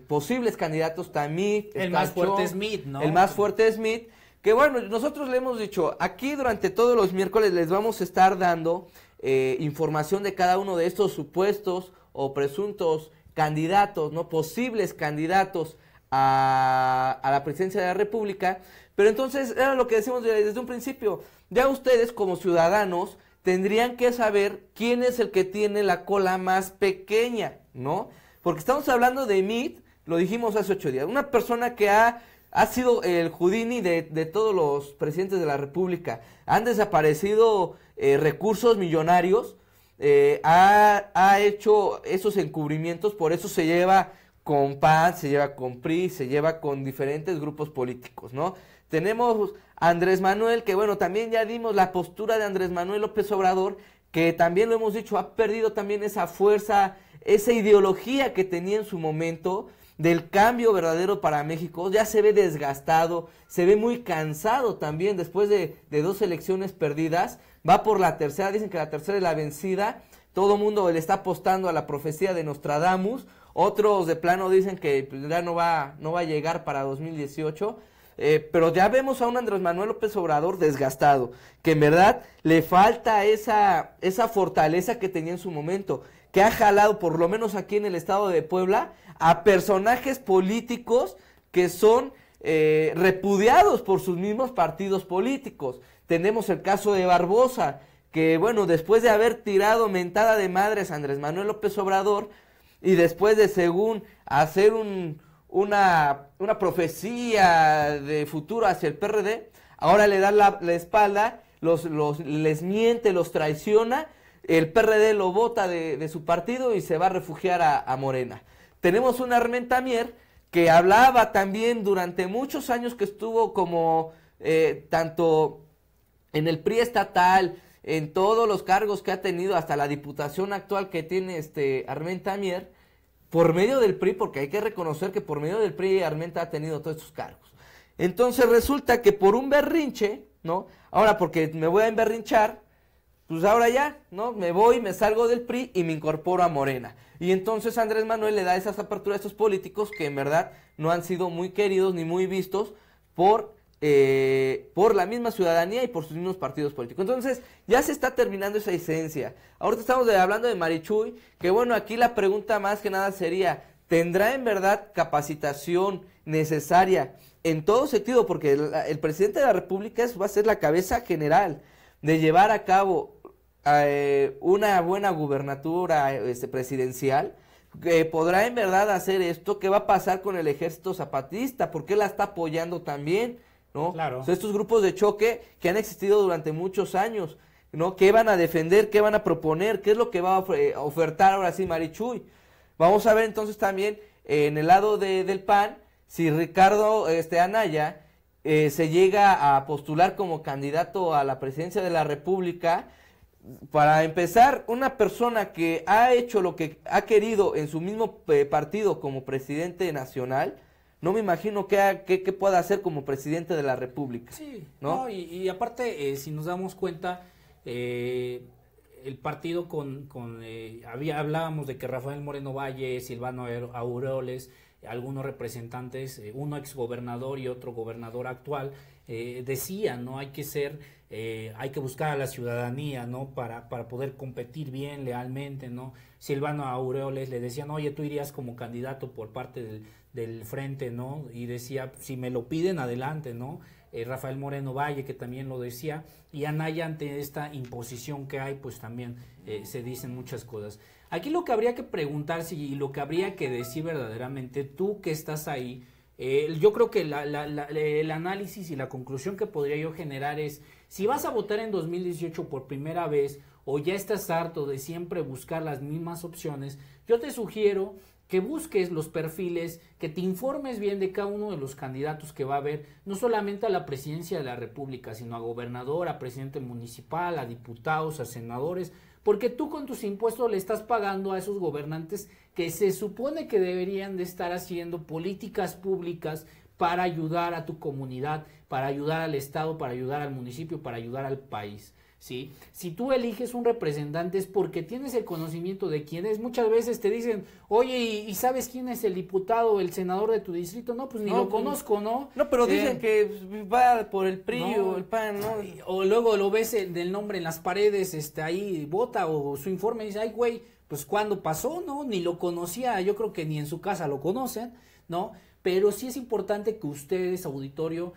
posibles candidatos, también. El más fuerte es Smith, ¿no? El más fuerte es Smith, que bueno, nosotros le hemos dicho, aquí durante todos los miércoles les vamos a estar dando información de cada uno de estos supuestos o presuntos candidatos, ¿no? Posibles candidatos a la presidencia de la República, pero entonces era lo que decimos desde un principio, ya ustedes como ciudadanos tendrían que saber quién es el que tiene la cola más pequeña, ¿no? Porque estamos hablando de Meade, lo dijimos hace 8 días, una persona que ha sido el Houdini de todos los presidentes de la República, han desaparecido recursos millonarios, ha hecho esos encubrimientos, por eso se lleva con PAN, se lleva con PRI, se lleva con diferentes grupos políticos, ¿no? Tenemos a Andrés Manuel, que bueno, también ya dimos la postura de Andrés Manuel López Obrador, que también lo hemos dicho, ha perdido también esa fuerza, esa ideología que tenía en su momento, del cambio verdadero para México, ya se ve desgastado, se ve muy cansado también después de 2 elecciones perdidas, va por la tercera, dicen que la tercera es la vencida, todo mundo le está apostando a la profecía de Nostradamus, otros de plano dicen que ya no va a llegar para 2018, pero ya vemos a un Andrés Manuel López Obrador desgastado, que en verdad le falta esa fortaleza que tenía en su momento, que ha jalado, por lo menos aquí en el estado de Puebla, a personajes políticos que son repudiados por sus mismos partidos políticos. Tenemos el caso de Barbosa, que bueno, después de haber tirado mentada de madres a Andrés Manuel López Obrador, y después de según hacer una profecía de futuro hacia el PRD, ahora le da la espalda, les miente, los traiciona, el PRD lo bota de su partido y se va a refugiar a Morena. Tenemos un Armenta Mier que hablaba también durante muchos años, que estuvo como tanto en el PRI estatal, en todos los cargos que ha tenido, hasta la diputación actual que tiene Armenta Mier, por medio del PRI, porque hay que reconocer que por medio del PRI Armenta ha tenido todos estos cargos. Entonces resulta que por un berrinche, ¿no? Ahora porque me voy a emberrinchar, pues ahora ya, ¿no? Me voy, me salgo del PRI y me incorporo a Morena. Y entonces Andrés Manuel le da esas aperturas a estos políticos que en verdad no han sido muy queridos ni muy vistos por la misma ciudadanía y por sus mismos partidos políticos. Entonces ya se está terminando esa esencia. Ahorita estamos hablando de Marichuy, que bueno, aquí la pregunta más que nada sería, ¿tendrá en verdad capacitación necesaria en todo sentido? Porque el presidente de la República va a ser la cabeza general de llevar a cabo una buena gubernatura presidencial, que podrá en verdad hacer esto. ¿Qué va a pasar con el ejército zapatista? ¿Por qué la está apoyando también? ¿No? Claro. O sea, estos grupos de choque que han existido durante muchos años, ¿no? ¿Qué van a defender? ¿Qué van a proponer? ¿Qué es lo que va a ofertar ahora sí Marichuy? Vamos a ver entonces también en el lado del PAN, si Ricardo Anaya se llega a postular como candidato a la presidencia de la República. Para empezar, una persona que ha hecho lo que ha querido en su mismo partido como presidente nacional, no me imagino qué pueda hacer como presidente de la República. Sí, ¿no? Y aparte, si nos damos cuenta, el partido hablábamos de que Rafael Moreno Valle, Silvano Aureoles, algunos representantes, uno exgobernador y otro gobernador actual, decían, ¿no? Hay que buscar a la ciudadanía, ¿no? Para poder competir bien, lealmente, ¿no? Silvano Aureoles le decían, oye, tú irías como candidato por parte del frente, ¿no? Y decía, si me lo piden, adelante, ¿no? Rafael Moreno Valle, que también lo decía, y Anaya, ante esta imposición que hay, pues también se dicen muchas cosas. Aquí lo que habría que preguntarse y lo que habría que decir verdaderamente, tú que estás ahí, yo creo que el análisis y la conclusión que podría yo generar es, si vas a votar en 2018 por primera vez o ya estás harto de siempre buscar las mismas opciones, yo te sugiero que busques los perfiles, que te informes bien de cada uno de los candidatos que va a haber, no solamente a la presidencia de la República, sino a gobernador, a presidente municipal, a diputados, a senadores, porque tú con tus impuestos le estás pagando a esos gobernantes que se supone que deberían de estar haciendo políticas públicas para ayudar a tu comunidad, para ayudar al Estado, para ayudar al municipio, para ayudar al país, ¿sí? Si tú eliges un representante es porque tienes el conocimiento de quién es. Muchas veces te dicen, oye, ¿y sabes quién es el diputado o el senador de tu distrito? No, pues ni lo conozco, ¿no? No, pero dicen que va por el PRI o el PAN, ¿no? O luego lo ves del nombre en las paredes, ahí vota o su informe y dice, ay, güey, pues ¿cuándo pasó, no? Ni lo conocía, yo creo que ni en su casa lo conocen, ¿no? Pero sí es importante que ustedes, auditorio,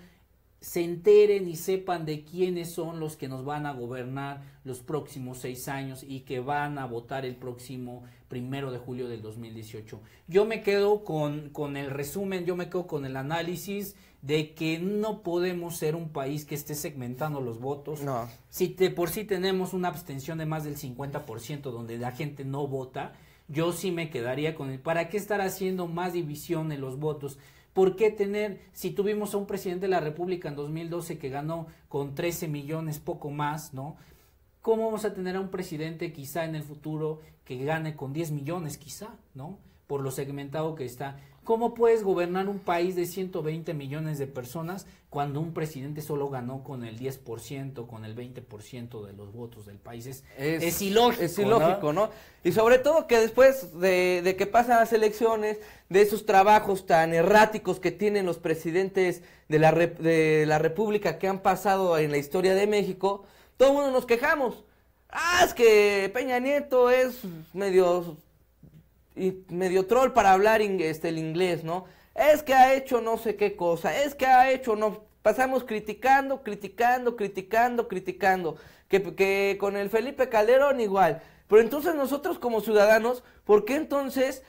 se enteren y sepan de quiénes son los que nos van a gobernar los próximos 6 años y que van a votar el próximo 1 de julio del 2018. Yo me quedo con el resumen, yo me quedo con el análisis de que no podemos ser un país que esté segmentando los votos. No. Si por sí tenemos una abstención de más del 50% donde la gente no vota, yo sí me quedaría con el, ¿para qué estar haciendo más división en los votos? ¿Por qué tener, si tuvimos a un presidente de la República en 2012 que ganó con 13 millones, poco más, ¿no? ¿Cómo vamos a tener a un presidente quizá en el futuro que gane con 10 millones quizá, ¿no? Por lo segmentado que está. ¿Cómo puedes gobernar un país de 120 millones de personas cuando un presidente solo ganó con el 10%, con el 20% de los votos del país? Es ilógico. Es ilógico, ¿no? Y sobre todo que después de que pasan las elecciones, de esos trabajos tan erráticos que tienen los presidentes de la República que han pasado en la historia de México, todo el mundo nos quejamos. Es que Peña Nieto es medio troll para hablar el inglés, ¿no? Es que ha hecho no sé qué cosa, es que ha hecho, no, pasamos criticando, que con el Felipe Calderón igual. Pero entonces nosotros como ciudadanos, ¿por qué entonces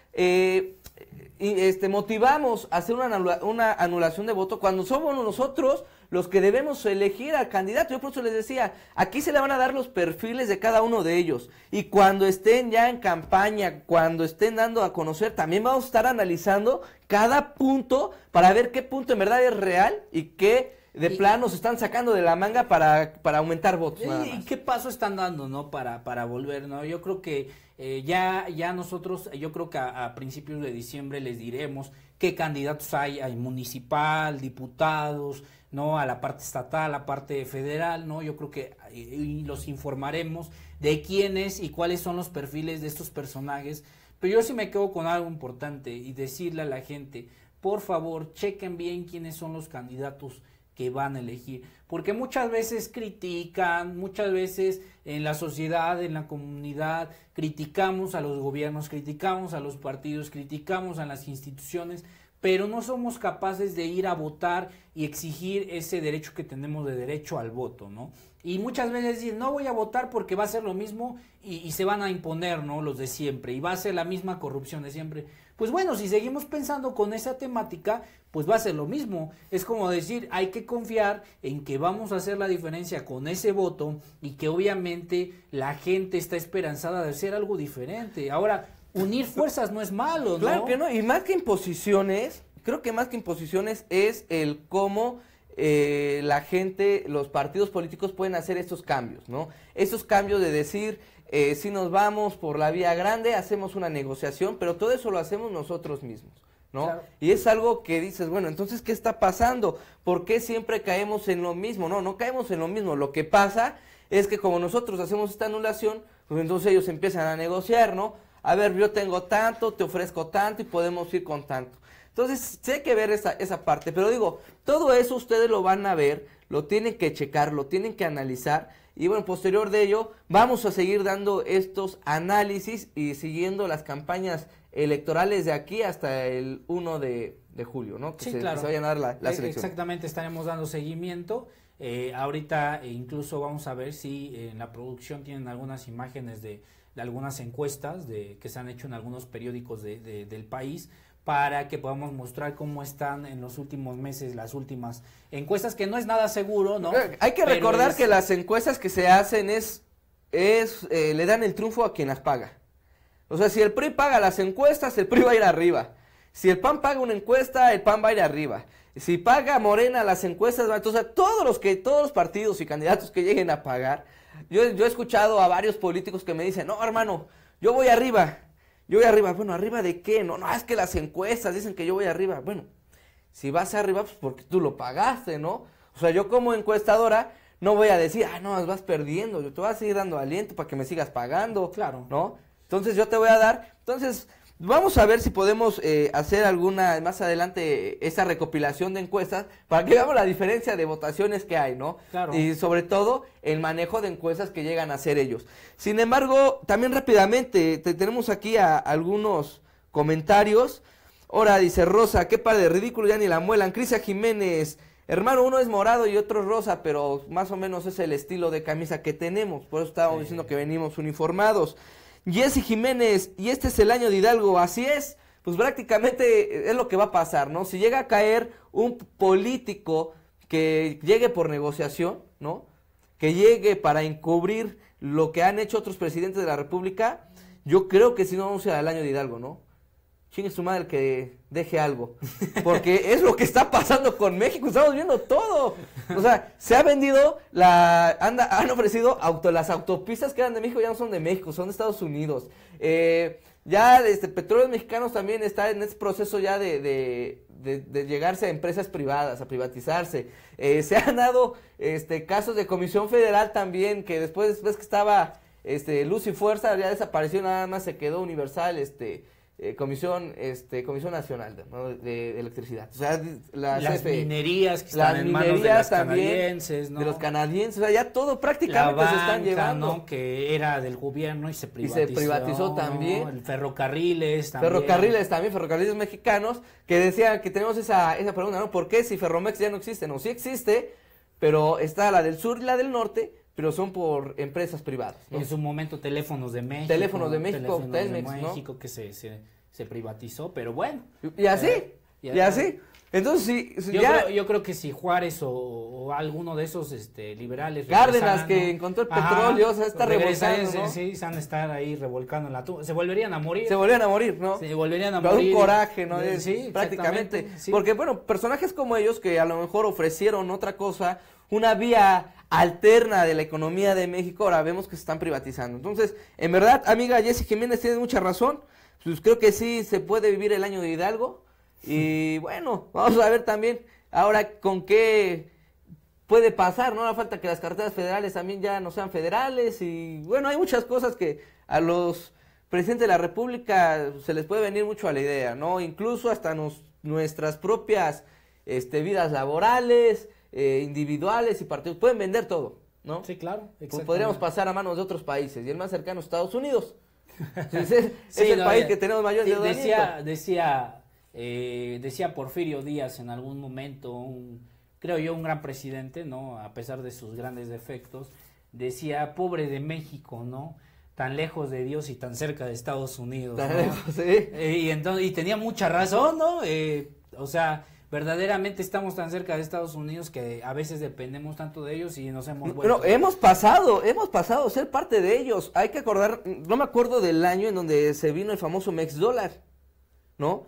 motivamos a hacer una anulación de voto cuando somos nosotros los que debemos elegir al candidato? Yo por eso les decía, aquí se le van a dar los perfiles de cada uno de ellos, y cuando estén ya en campaña, cuando estén dando a conocer, también vamos a estar analizando cada punto para ver qué punto en verdad es real y qué de plano se están sacando de la manga para aumentar votos. ¿Y qué paso están dando, no? Para volver, ¿no? Yo creo que ya nosotros, yo creo que a principios de diciembre les diremos qué candidatos hay municipal, diputados, ¿no? A la parte estatal, a la parte federal, ¿no? Yo creo que y los informaremos de quiénes y cuáles son los perfiles de estos personajes. Pero yo sí me quedo con algo importante y decirle a la gente, por favor, chequen bien quiénes son los candidatos que van a elegir, porque muchas veces critican, muchas veces en la sociedad, en la comunidad, criticamos a los gobiernos, criticamos a los partidos, criticamos a las instituciones, pero no somos capaces de ir a votar y exigir ese derecho que tenemos de derecho al voto, ¿no? Y muchas veces dicen, no voy a votar porque va a ser lo mismo y se van a imponer, ¿no? Los de siempre, y va a ser la misma corrupción de siempre. Pues bueno, si seguimos pensando con esa temática, pues va a ser lo mismo. Es como decir, hay que confiar en que vamos a hacer la diferencia con ese voto y que obviamente la gente está esperanzada de hacer algo diferente. Ahora, unir fuerzas no es malo, ¿no? Claro que no, y más que imposiciones, creo que más que imposiciones es el cómo la gente, los partidos políticos pueden hacer estos cambios, ¿no? Estos cambios de decir, si nos vamos por la vía grande, hacemos una negociación, pero todo eso lo hacemos nosotros mismos, ¿no? Claro. Y es algo que dices, bueno, entonces, ¿qué está pasando? ¿Por qué siempre caemos en lo mismo? No caemos en lo mismo. Lo que pasa es que como nosotros hacemos esta anulación, pues entonces ellos empiezan a negociar, ¿no? A ver, yo tengo tanto, te ofrezco tanto y podemos ir con tanto. Entonces, sí hay que ver esa parte, pero digo, todo eso ustedes lo van a ver, lo tienen que checar, lo tienen que analizar, y bueno, posterior de ello, vamos a seguir dando estos análisis y siguiendo las campañas electorales de aquí hasta el 1 de julio, ¿no? Sí, que claro. se vayan a dar las elecciones. Exactamente, estaremos dando seguimiento. Ahorita incluso vamos a ver si en la producción tienen algunas imágenes de algunas encuestas que se han hecho en algunos periódicos del país, para que podamos mostrar cómo están en los últimos meses las últimas encuestas, que no es nada seguro, ¿no? Hay que recordar que las encuestas que se hacen le dan el triunfo a quien las paga. O sea, si el PRI paga las encuestas, el PRI va a ir arriba. Si el PAN paga una encuesta, el PAN va a ir arriba. Si paga Morena las encuestas, entonces todos los partidos y candidatos que lleguen a pagar, yo he escuchado a varios políticos que me dicen, no, hermano, yo voy arriba. Bueno, ¿arriba de qué? No, es que las encuestas dicen que yo voy arriba. Bueno, si vas arriba, pues porque tú lo pagaste, ¿no? O sea, yo como encuestadora no voy a decir, no, vas perdiendo, yo te voy a seguir dando aliento para que me sigas pagando. Claro. ¿No? Entonces yo te voy a dar, vamos a ver si podemos hacer alguna, más adelante, esa recopilación de encuestas para que veamos la diferencia de votaciones que hay, ¿no? Claro. Y sobre todo, el manejo de encuestas que llegan a hacer ellos. Sin embargo, también rápidamente, tenemos aquí algunos comentarios. Ahora dice Rosa, qué par de ridículo, ya ni la muelan. Crisia Jiménez, hermano, uno es morado y otro es rosa, pero más o menos es el estilo de camisa que tenemos. Por eso estábamos diciendo que venimos uniformados. Jessy Jiménez, y este es el año de Hidalgo, así es, pues prácticamente es lo que va a pasar, ¿no? Si llega a caer un político que llegue por negociación, ¿no? Que llegue para encubrir lo que han hecho otros presidentes de la República, yo creo que si no vamos a ir al año de Hidalgo, ¿no? Chingue su madre el que deje algo, porque es lo que está pasando con México, estamos viendo todo. O sea, se ha vendido, han ofrecido las autopistas que eran de México ya no son de México, son de Estados Unidos. Ya Petróleos Mexicanos también está en este proceso ya de llegarse a empresas privadas, a privatizarse. Se han dado casos de Comisión Federal también, que después ves que estaba Luz y Fuerza, ya desapareció, nada más se quedó Universal, Comisión Nacional, ¿no? de Electricidad. O sea, las minerías que están en manos de los canadienses, ¿no? De los canadienses, o sea, ya todo prácticamente se están llevando. ¿No? Que era del gobierno y se privatizó. También. ¿No? El ferrocarriles también. Ferrocarriles mexicanos, que decían que tenemos esa pregunta, ¿no? ¿Por qué si Ferromex ya no existe? No, sí existe, pero está la del sur y la del norte, pero son por empresas privadas, ¿no? En su momento Teléfonos de México. Telmex, México, ¿no? Que se privatizó, pero bueno. Y así. Entonces, sí, yo creo que si Juárez o alguno de esos liberales Cárdenas, que encontró el petróleo, o sea, está revolcando, ¿no? Sí, se van a estar ahí revolcando en la tumba. Se volverían a morir. ¿no? Se volverían a Con morir. un coraje, ¿no? Sí, prácticamente. Sí. Porque, bueno, personajes como ellos que a lo mejor ofrecieron otra cosa, una vía alterna de la economía de México, ahora vemos que se están privatizando. Entonces, en verdad, amiga Jessy Jiménez, tienes mucha razón. Pues creo que sí se puede vivir el año de Hidalgo. Y bueno, vamos a ver también ahora con qué puede pasar, ¿no? La falta que las carreteras federales también ya no sean federales. Y bueno, hay muchas cosas que a los presidentes de la República se les puede venir mucho a la idea, ¿no? Incluso hasta nuestras propias vidas laborales, individuales y partidos, pueden vender todo, ¿no? Sí, claro. Pues podríamos pasar a manos de otros países, y el más cercano es Estados Unidos. Entonces, es el país que tenemos mayor endeudamiento. Decía Porfirio Díaz en algún momento, creo yo un gran presidente, ¿no? A pesar de sus grandes defectos, decía, pobre de México, ¿no? Tan lejos de Dios y tan cerca de Estados Unidos, tan ¿no? lejos, sí. Y tenía mucha razón, ¿no? O sea, verdaderamente estamos tan cerca de Estados Unidos que a veces dependemos tanto de ellos y nos hemos vuelto. Bueno, hemos pasado a ser parte de ellos. Hay que acordar, no me acuerdo del año en donde se vino el famoso Mex Dólar, ¿no?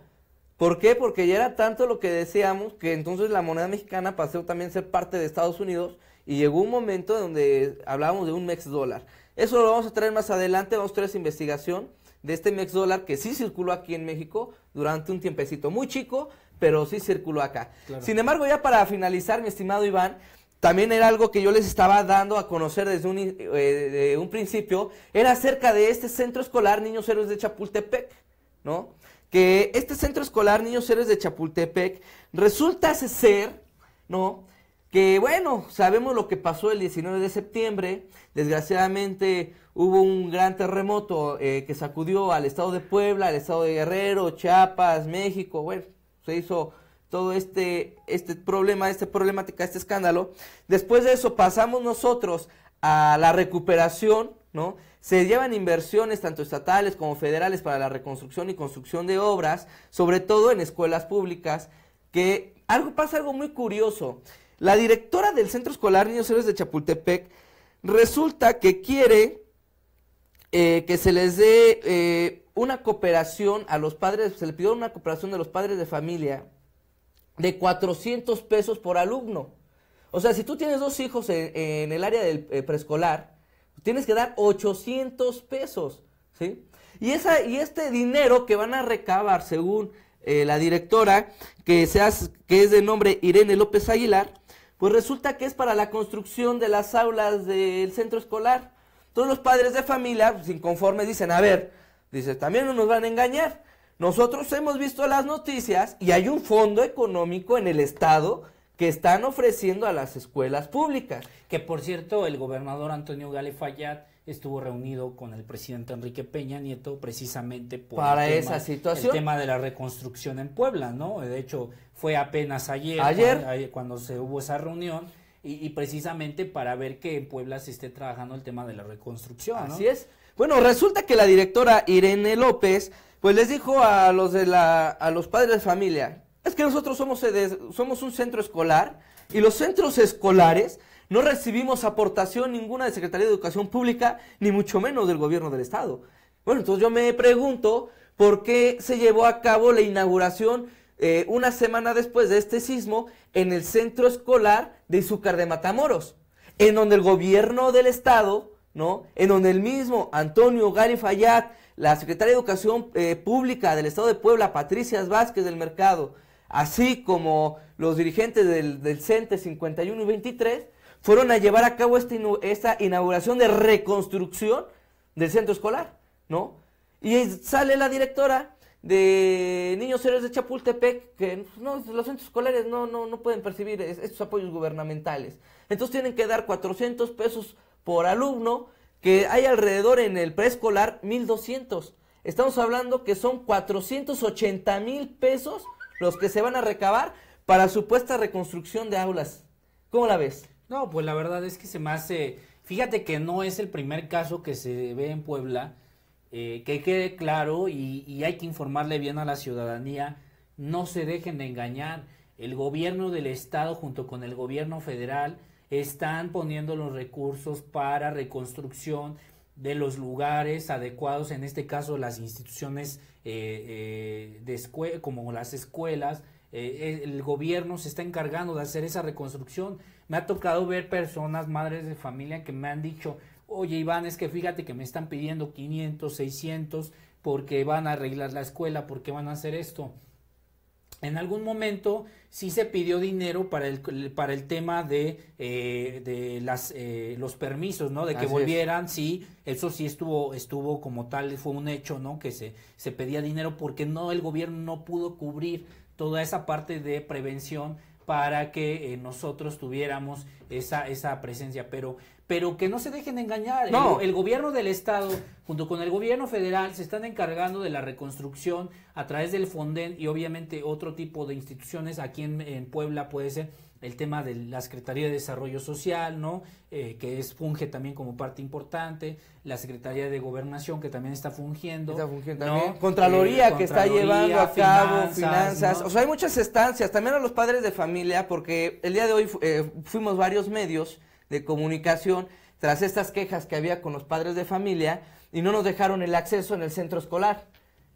¿Por qué? Porque ya era tanto lo que decíamos que entonces la moneda mexicana pasó también a ser parte de Estados Unidos y llegó un momento donde hablábamos de un Mex Dólar. Eso lo vamos a traer más adelante, vamos a traer esa investigación de este MexDólar que sí circuló aquí en México durante un tiempecito, muy chico, pero sí circuló acá. Claro. Sin embargo, ya para finalizar, mi estimado Iván, también era algo que yo les estaba dando a conocer desde un principio, era acerca de este centro escolar Niños Héroes de Chapultepec, ¿no? Que este centro escolar Niños Héroes de Chapultepec resulta ser, ¿no?, que bueno, sabemos lo que pasó el 19 de septiembre, desgraciadamente hubo un gran terremoto que sacudió al estado de Puebla, al estado de Guerrero, Chiapas, México, bueno, se hizo todo este problemática, este escándalo. Después de eso pasamos nosotros a la recuperación, ¿no? Se llevan inversiones tanto estatales como federales para la reconstrucción y construcción de obras, sobre todo en escuelas públicas, que pasa algo muy curioso. La directora del Centro Escolar Niños Héroes de Chapultepec resulta que quiere que se les dé una cooperación a los padres, se le pidió una cooperación de los padres de familia de 400 pesos por alumno. O sea, si tú tienes 2 hijos en el área del preescolar, tienes que dar 800 pesos, ¿sí? Y este dinero que van a recabar, según la directora, que es de nombre Irene López Aguilar, pues resulta que es para la construcción de las aulas del centro escolar. Todos los padres de familia, pues, inconformes, dicen, a ver, también no nos van a engañar. Nosotros hemos visto las noticias y hay un fondo económico en el estado que están ofreciendo a las escuelas públicas. Que por cierto, el gobernador Antonio Gale Fayad estuvo reunido con el presidente Enrique Peña Nieto precisamente para esa situación. El tema de la reconstrucción en Puebla, ¿no? De hecho, fue apenas ayer. Cuando se hubo esa reunión y precisamente para ver que en Puebla se esté trabajando el tema de la reconstrucción, ¿no? Así es. Bueno, resulta que la directora Irene López pues les dijo a los padres de familia, es que nosotros somos un centro escolar y los centros escolares no recibimos aportación ninguna de Secretaría de Educación Pública, ni mucho menos del gobierno del estado. Bueno, entonces yo me pregunto por qué se llevó a cabo la inauguración una semana después de este sismo en el centro escolar de Izúcar de Matamoros, en donde el gobierno del estado, ¿no?, en donde el mismo Antonio Gale Fayad, la secretaria de Educación Pública del estado de Puebla, Patricia Vázquez del Mercado, así como los dirigentes del CENTE 51 y 23, fueron a llevar a cabo esta inauguración de reconstrucción del centro escolar, ¿no? Y sale la directora de Niños Héroes de Chapultepec que no, los centros escolares no pueden percibir estos apoyos gubernamentales. Entonces tienen que dar 400 pesos por alumno, que hay alrededor en el preescolar 1,200. Estamos hablando que son 480,000 pesos los que se van a recabar para supuesta reconstrucción de aulas. ¿Cómo la ves? No, pues la verdad es que se me hace, fíjate que no es el primer caso que se ve en Puebla, que quede claro y hay que informarle bien a la ciudadanía, no se dejen de engañar, el gobierno del estado junto con el gobierno federal están poniendo los recursos para reconstrucción de los lugares adecuados, en este caso las instituciones como las escuelas. El gobierno se está encargando de hacer esa reconstrucción. Me ha tocado ver personas, madres de familia, que me han dicho, oye Iván, es que fíjate que me están pidiendo 500, 600 porque van a arreglar la escuela, porque van a hacer esto. En algún momento sí se pidió dinero para el tema de los permisos, ¿no? De que volvieran, sí, eso sí estuvo como tal, fue un hecho, ¿no? Que se pedía dinero porque el gobierno no pudo cubrir toda esa parte de prevención para que nosotros tuviéramos esa presencia, pero que no se dejen de engañar. No. El gobierno del estado junto con el gobierno federal se están encargando de la reconstrucción a través del Fonden y obviamente otro tipo de instituciones. Aquí en Puebla puede ser el tema de la Secretaría de Desarrollo Social, ¿no? Que funge también como parte importante, la Secretaría de Gobernación que también está fungiendo, también. Contraloría que está llevando a cabo finanzas, ¿no? O sea, hay muchas instancias, también a los padres de familia, porque el día de hoy fuimos varios medios de comunicación tras estas quejas que había con los padres de familia y no nos dejaron el acceso en el centro escolar,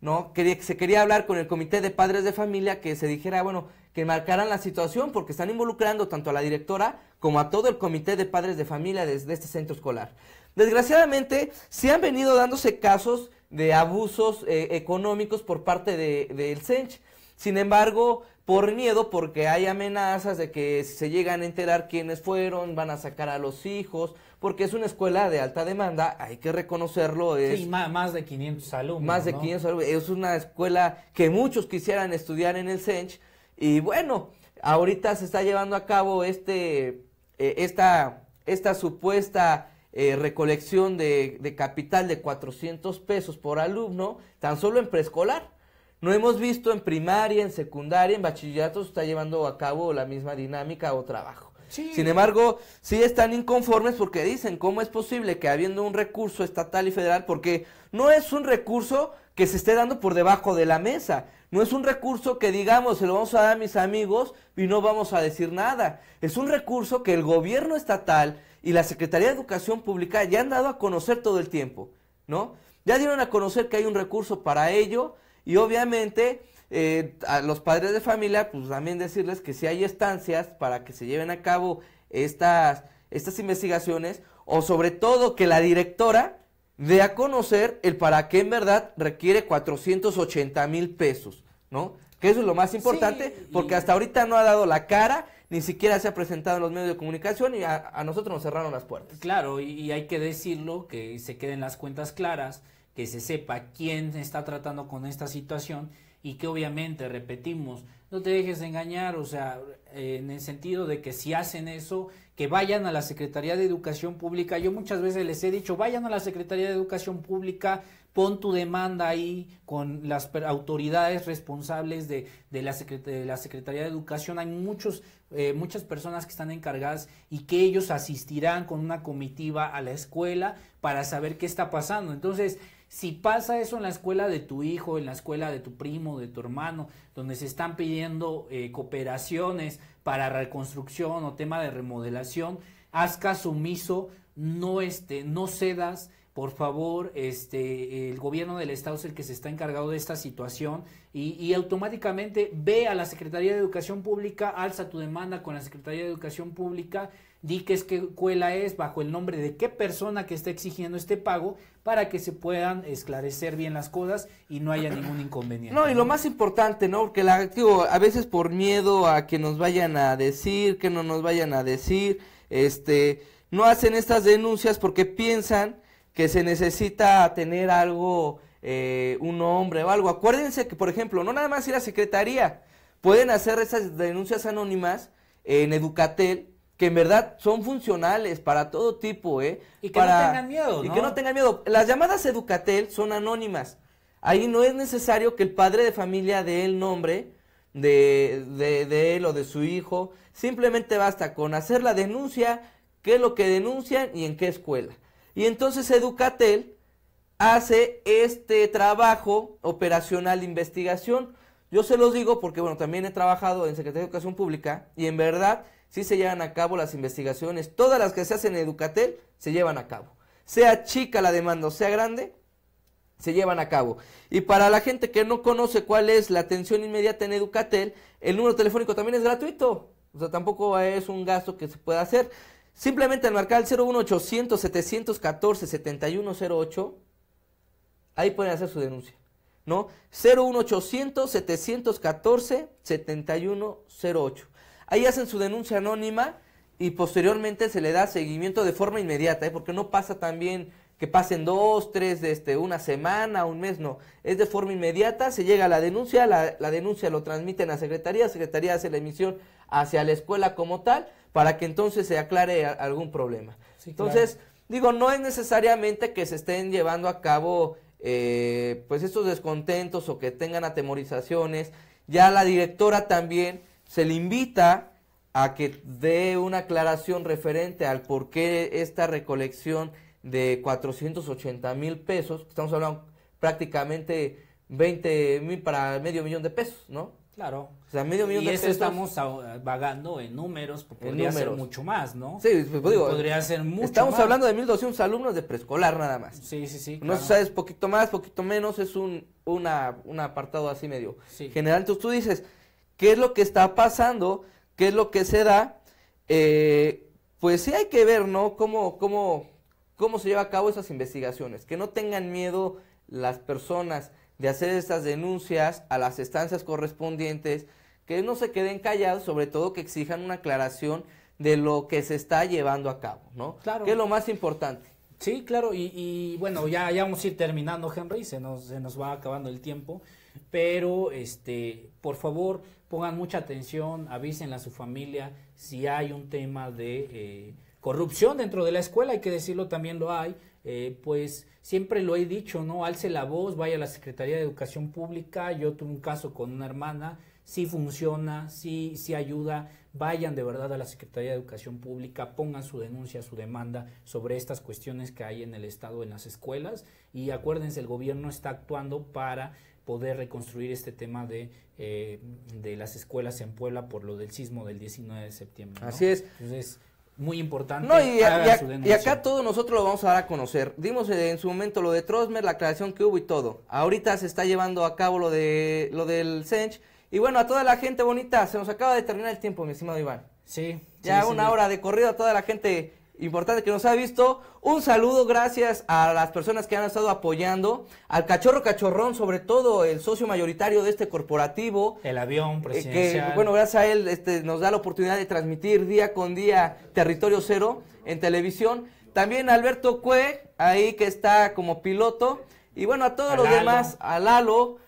¿no? Se quería hablar con el comité de padres de familia, que se dijera, bueno, que marcaran la situación porque están involucrando tanto a la directora como a todo el comité de padres de familia de este centro escolar. Desgraciadamente, sí han venido dándose casos de abusos económicos por parte del CENCH. Sin embargo, por miedo, porque hay amenazas de que si se llegan a enterar quiénes fueron, van a sacar a los hijos, porque es una escuela de alta demanda, hay que reconocerlo. Sí, más de 500 alumnos. Más de 500 alumnos, es una escuela que muchos quisieran estudiar en el CENCH, y bueno, ahorita se está llevando a cabo esta supuesta recolección de capital de 400 pesos por alumno, tan solo en preescolar. No hemos visto en primaria, en secundaria, en bachillerato se está llevando a cabo la misma dinámica o trabajo. Sí. Sin embargo, sí están inconformes porque dicen cómo es posible que habiendo un recurso estatal y federal, porque no es un recurso que se esté dando por debajo de la mesa, no es un recurso que digamos se lo vamos a dar a mis amigos y no vamos a decir nada, es un recurso que el gobierno estatal y la Secretaría de Educación Pública ya han dado a conocer todo el tiempo, ¿no? Ya dieron a conocer que hay un recurso para ello. Y obviamente a los padres de familia, pues también decirles que si hay estancias para que se lleven a cabo estas investigaciones, o sobre todo que la directora dé a conocer el para qué en verdad requiere 480,000 pesos, ¿no? Que eso es lo más importante, sí, porque hasta ahorita no ha dado la cara, ni siquiera se ha presentado en los medios de comunicación y a nosotros nos cerraron las puertas. Claro, y hay que decirlo, que se queden las cuentas claras, que se sepa quién está tratando con esta situación y que obviamente, repetimos, no te dejes engañar, o sea, en el sentido de que si hacen eso, que vayan a la Secretaría de Educación Pública. Yo muchas veces les he dicho, vayan a la Secretaría de Educación Pública, pon tu demanda ahí con las autoridades responsables de la Secretaría de Educación. Hay muchas personas que están encargadas y que ellos asistirán con una comitiva a la escuela para saber qué está pasando. Entonces, si pasa eso en la escuela de tu hijo, en la escuela de tu primo, de tu hermano, donde se están pidiendo cooperaciones para reconstrucción o tema de remodelación, haz caso omiso, no cedas. Por favor, el gobierno del estado es el que se está encargado de esta situación y automáticamente ve a la Secretaría de Educación Pública, alza tu demanda con la Secretaría de Educación Pública, di qué escuela es, bajo el nombre de qué persona que está exigiendo este pago, para que se puedan esclarecer bien las cosas y no haya ningún inconveniente. No, y lo más importante, ¿no? Porque a veces por miedo a que nos vayan a decir, que no nos vayan a decir, no hacen estas denuncias porque piensan que se necesita tener algo, un nombre o algo. Acuérdense que, por ejemplo, no nada más ir a secretaría, pueden hacer esas denuncias anónimas en Educatel, que en verdad son funcionales para todo tipo, Y que no tengan miedo, ¿no? Y que no tengan miedo. Las llamadas Educatel son anónimas. Ahí no es necesario que el padre de familia dé el nombre de él o de su hijo. Simplemente basta con hacer la denuncia, qué es lo que denuncian y en qué escuela. Y entonces Educatel hace este trabajo operacional de investigación. Yo se los digo porque, bueno, también he trabajado en Secretaría de Educación Pública y en verdad sí se llevan a cabo las investigaciones. Todas las que se hacen en Educatel se llevan a cabo. Sea chica la demanda o sea grande, se llevan a cabo. Y para la gente que no conoce cuál es la atención inmediata en Educatel, el número telefónico también es gratuito. O sea, tampoco es un gasto que se pueda hacer. Simplemente al marcar el 01800 714 7108, ahí pueden hacer su denuncia, ¿no? 01800 714 7108. Ahí hacen su denuncia anónima y posteriormente se le da seguimiento de forma inmediata, porque no pasa también que pasen 2, 3, una semana, un mes, no. Es de forma inmediata, se llega a la denuncia, la denuncia lo transmiten a Secretaría hace la emisión hacia la escuela como tal, para que entonces se aclare algún problema. Sí, entonces, claro, digo, no es necesariamente que se estén llevando a cabo pues estos descontentos o que tengan atemorizaciones. Ya la directora también se le invita a que dé una aclaración referente al por qué esta recolección de 480,000 pesos, estamos hablando prácticamente 20,000 para $500,000 de pesos, ¿no? Claro. O sea, $500,000 de pesos. Y eso estamos vagando en números, podría ser mucho más, ¿no? Sí, pues digo, podría ser mucho estamos más. Hablando de 1,200 alumnos de preescolar nada más. Sí, sí, sí. No claro. Sabes, poquito más, poquito menos, es un apartado así medio general. Entonces tú dices, ¿qué es lo que está pasando? ¿Qué es lo que se da? Pues sí hay que ver, ¿no? Cómo se lleva a cabo esas investigaciones. Que no tengan miedo las personas de hacer estas denuncias a las instancias correspondientes, que no se queden callados, sobre todo que exijan una aclaración de lo que se está llevando a cabo, ¿no? Claro. Que es lo más importante. Sí, claro, y bueno, ya vamos a ir terminando, Henry, se nos va acabando el tiempo, pero por favor, pongan mucha atención, avísenle a su familia si hay un tema de corrupción dentro de la escuela, hay que decirlo, también lo hay, pues siempre lo he dicho, ¿no? Alce la voz, vaya a la Secretaría de Educación Pública, yo tuve un caso con una hermana, sí funciona, sí ayuda, vayan de verdad a la Secretaría de Educación Pública, pongan su denuncia, su demanda sobre estas cuestiones que hay en el Estado, en las escuelas, y acuérdense, el gobierno está actuando para poder reconstruir este tema de las escuelas en Puebla por lo del sismo del 19 de septiembre, ¿no? Así es. Entonces, muy importante. No, y acá todo nosotros lo vamos a dar a conocer. Dimos en su momento lo de Trosmer, la aclaración que hubo y todo. Ahorita se está llevando a cabo lo del CENCH. Y bueno, a toda la gente bonita, se nos acaba de terminar el tiempo, mi estimado Iván. Sí. Ya una hora de corrido a toda la gente importante que nos ha visto. Un saludo, gracias a las personas que han estado apoyando, al Cachorro Cachorrón, sobre todo el socio mayoritario de este corporativo. El avión presidencial. Que, bueno, gracias a él nos da la oportunidad de transmitir día con día Territorio Cero en televisión. También a Alberto Cue, ahí que está como piloto. Y bueno, a todos los demás, a Lalo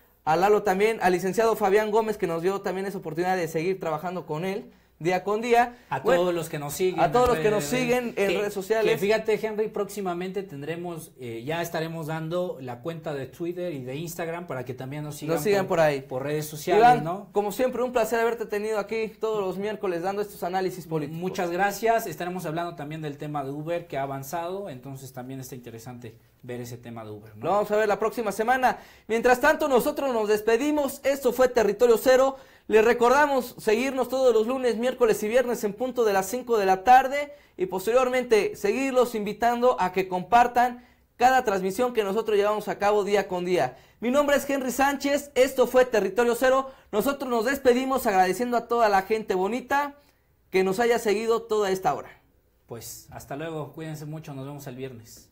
también, al licenciado Fabián Gómez, que nos dio también esa oportunidad de seguir trabajando con él día con día. A todos los que nos siguen. A todos los que nos siguen en redes sociales. Que fíjate, Henry, próximamente tendremos, ya estaremos dando la cuenta de Twitter y de Instagram para que también nos sigan por ahí. Por redes sociales, Iván, ¿no? Como siempre, un placer haberte tenido aquí todos los miércoles dando estos análisis políticos. Muchas gracias. Estaremos hablando también del tema de Uber que ha avanzado, entonces también está interesante ver ese tema de Uber, ¿no? Lo vamos a ver la próxima semana. Mientras tanto, nosotros nos despedimos. Esto fue Territorio Cero. Les recordamos seguirnos todos los lunes, miércoles y viernes en punto de las 5 de la tarde y posteriormente seguirlos invitando a que compartan cada transmisión que nosotros llevamos a cabo día con día. Mi nombre es Henry Sánchez, esto fue Territorio Cero. Nosotros nos despedimos agradeciendo a toda la gente bonita que nos haya seguido toda esta hora. Pues hasta luego, cuídense mucho, nos vemos el viernes.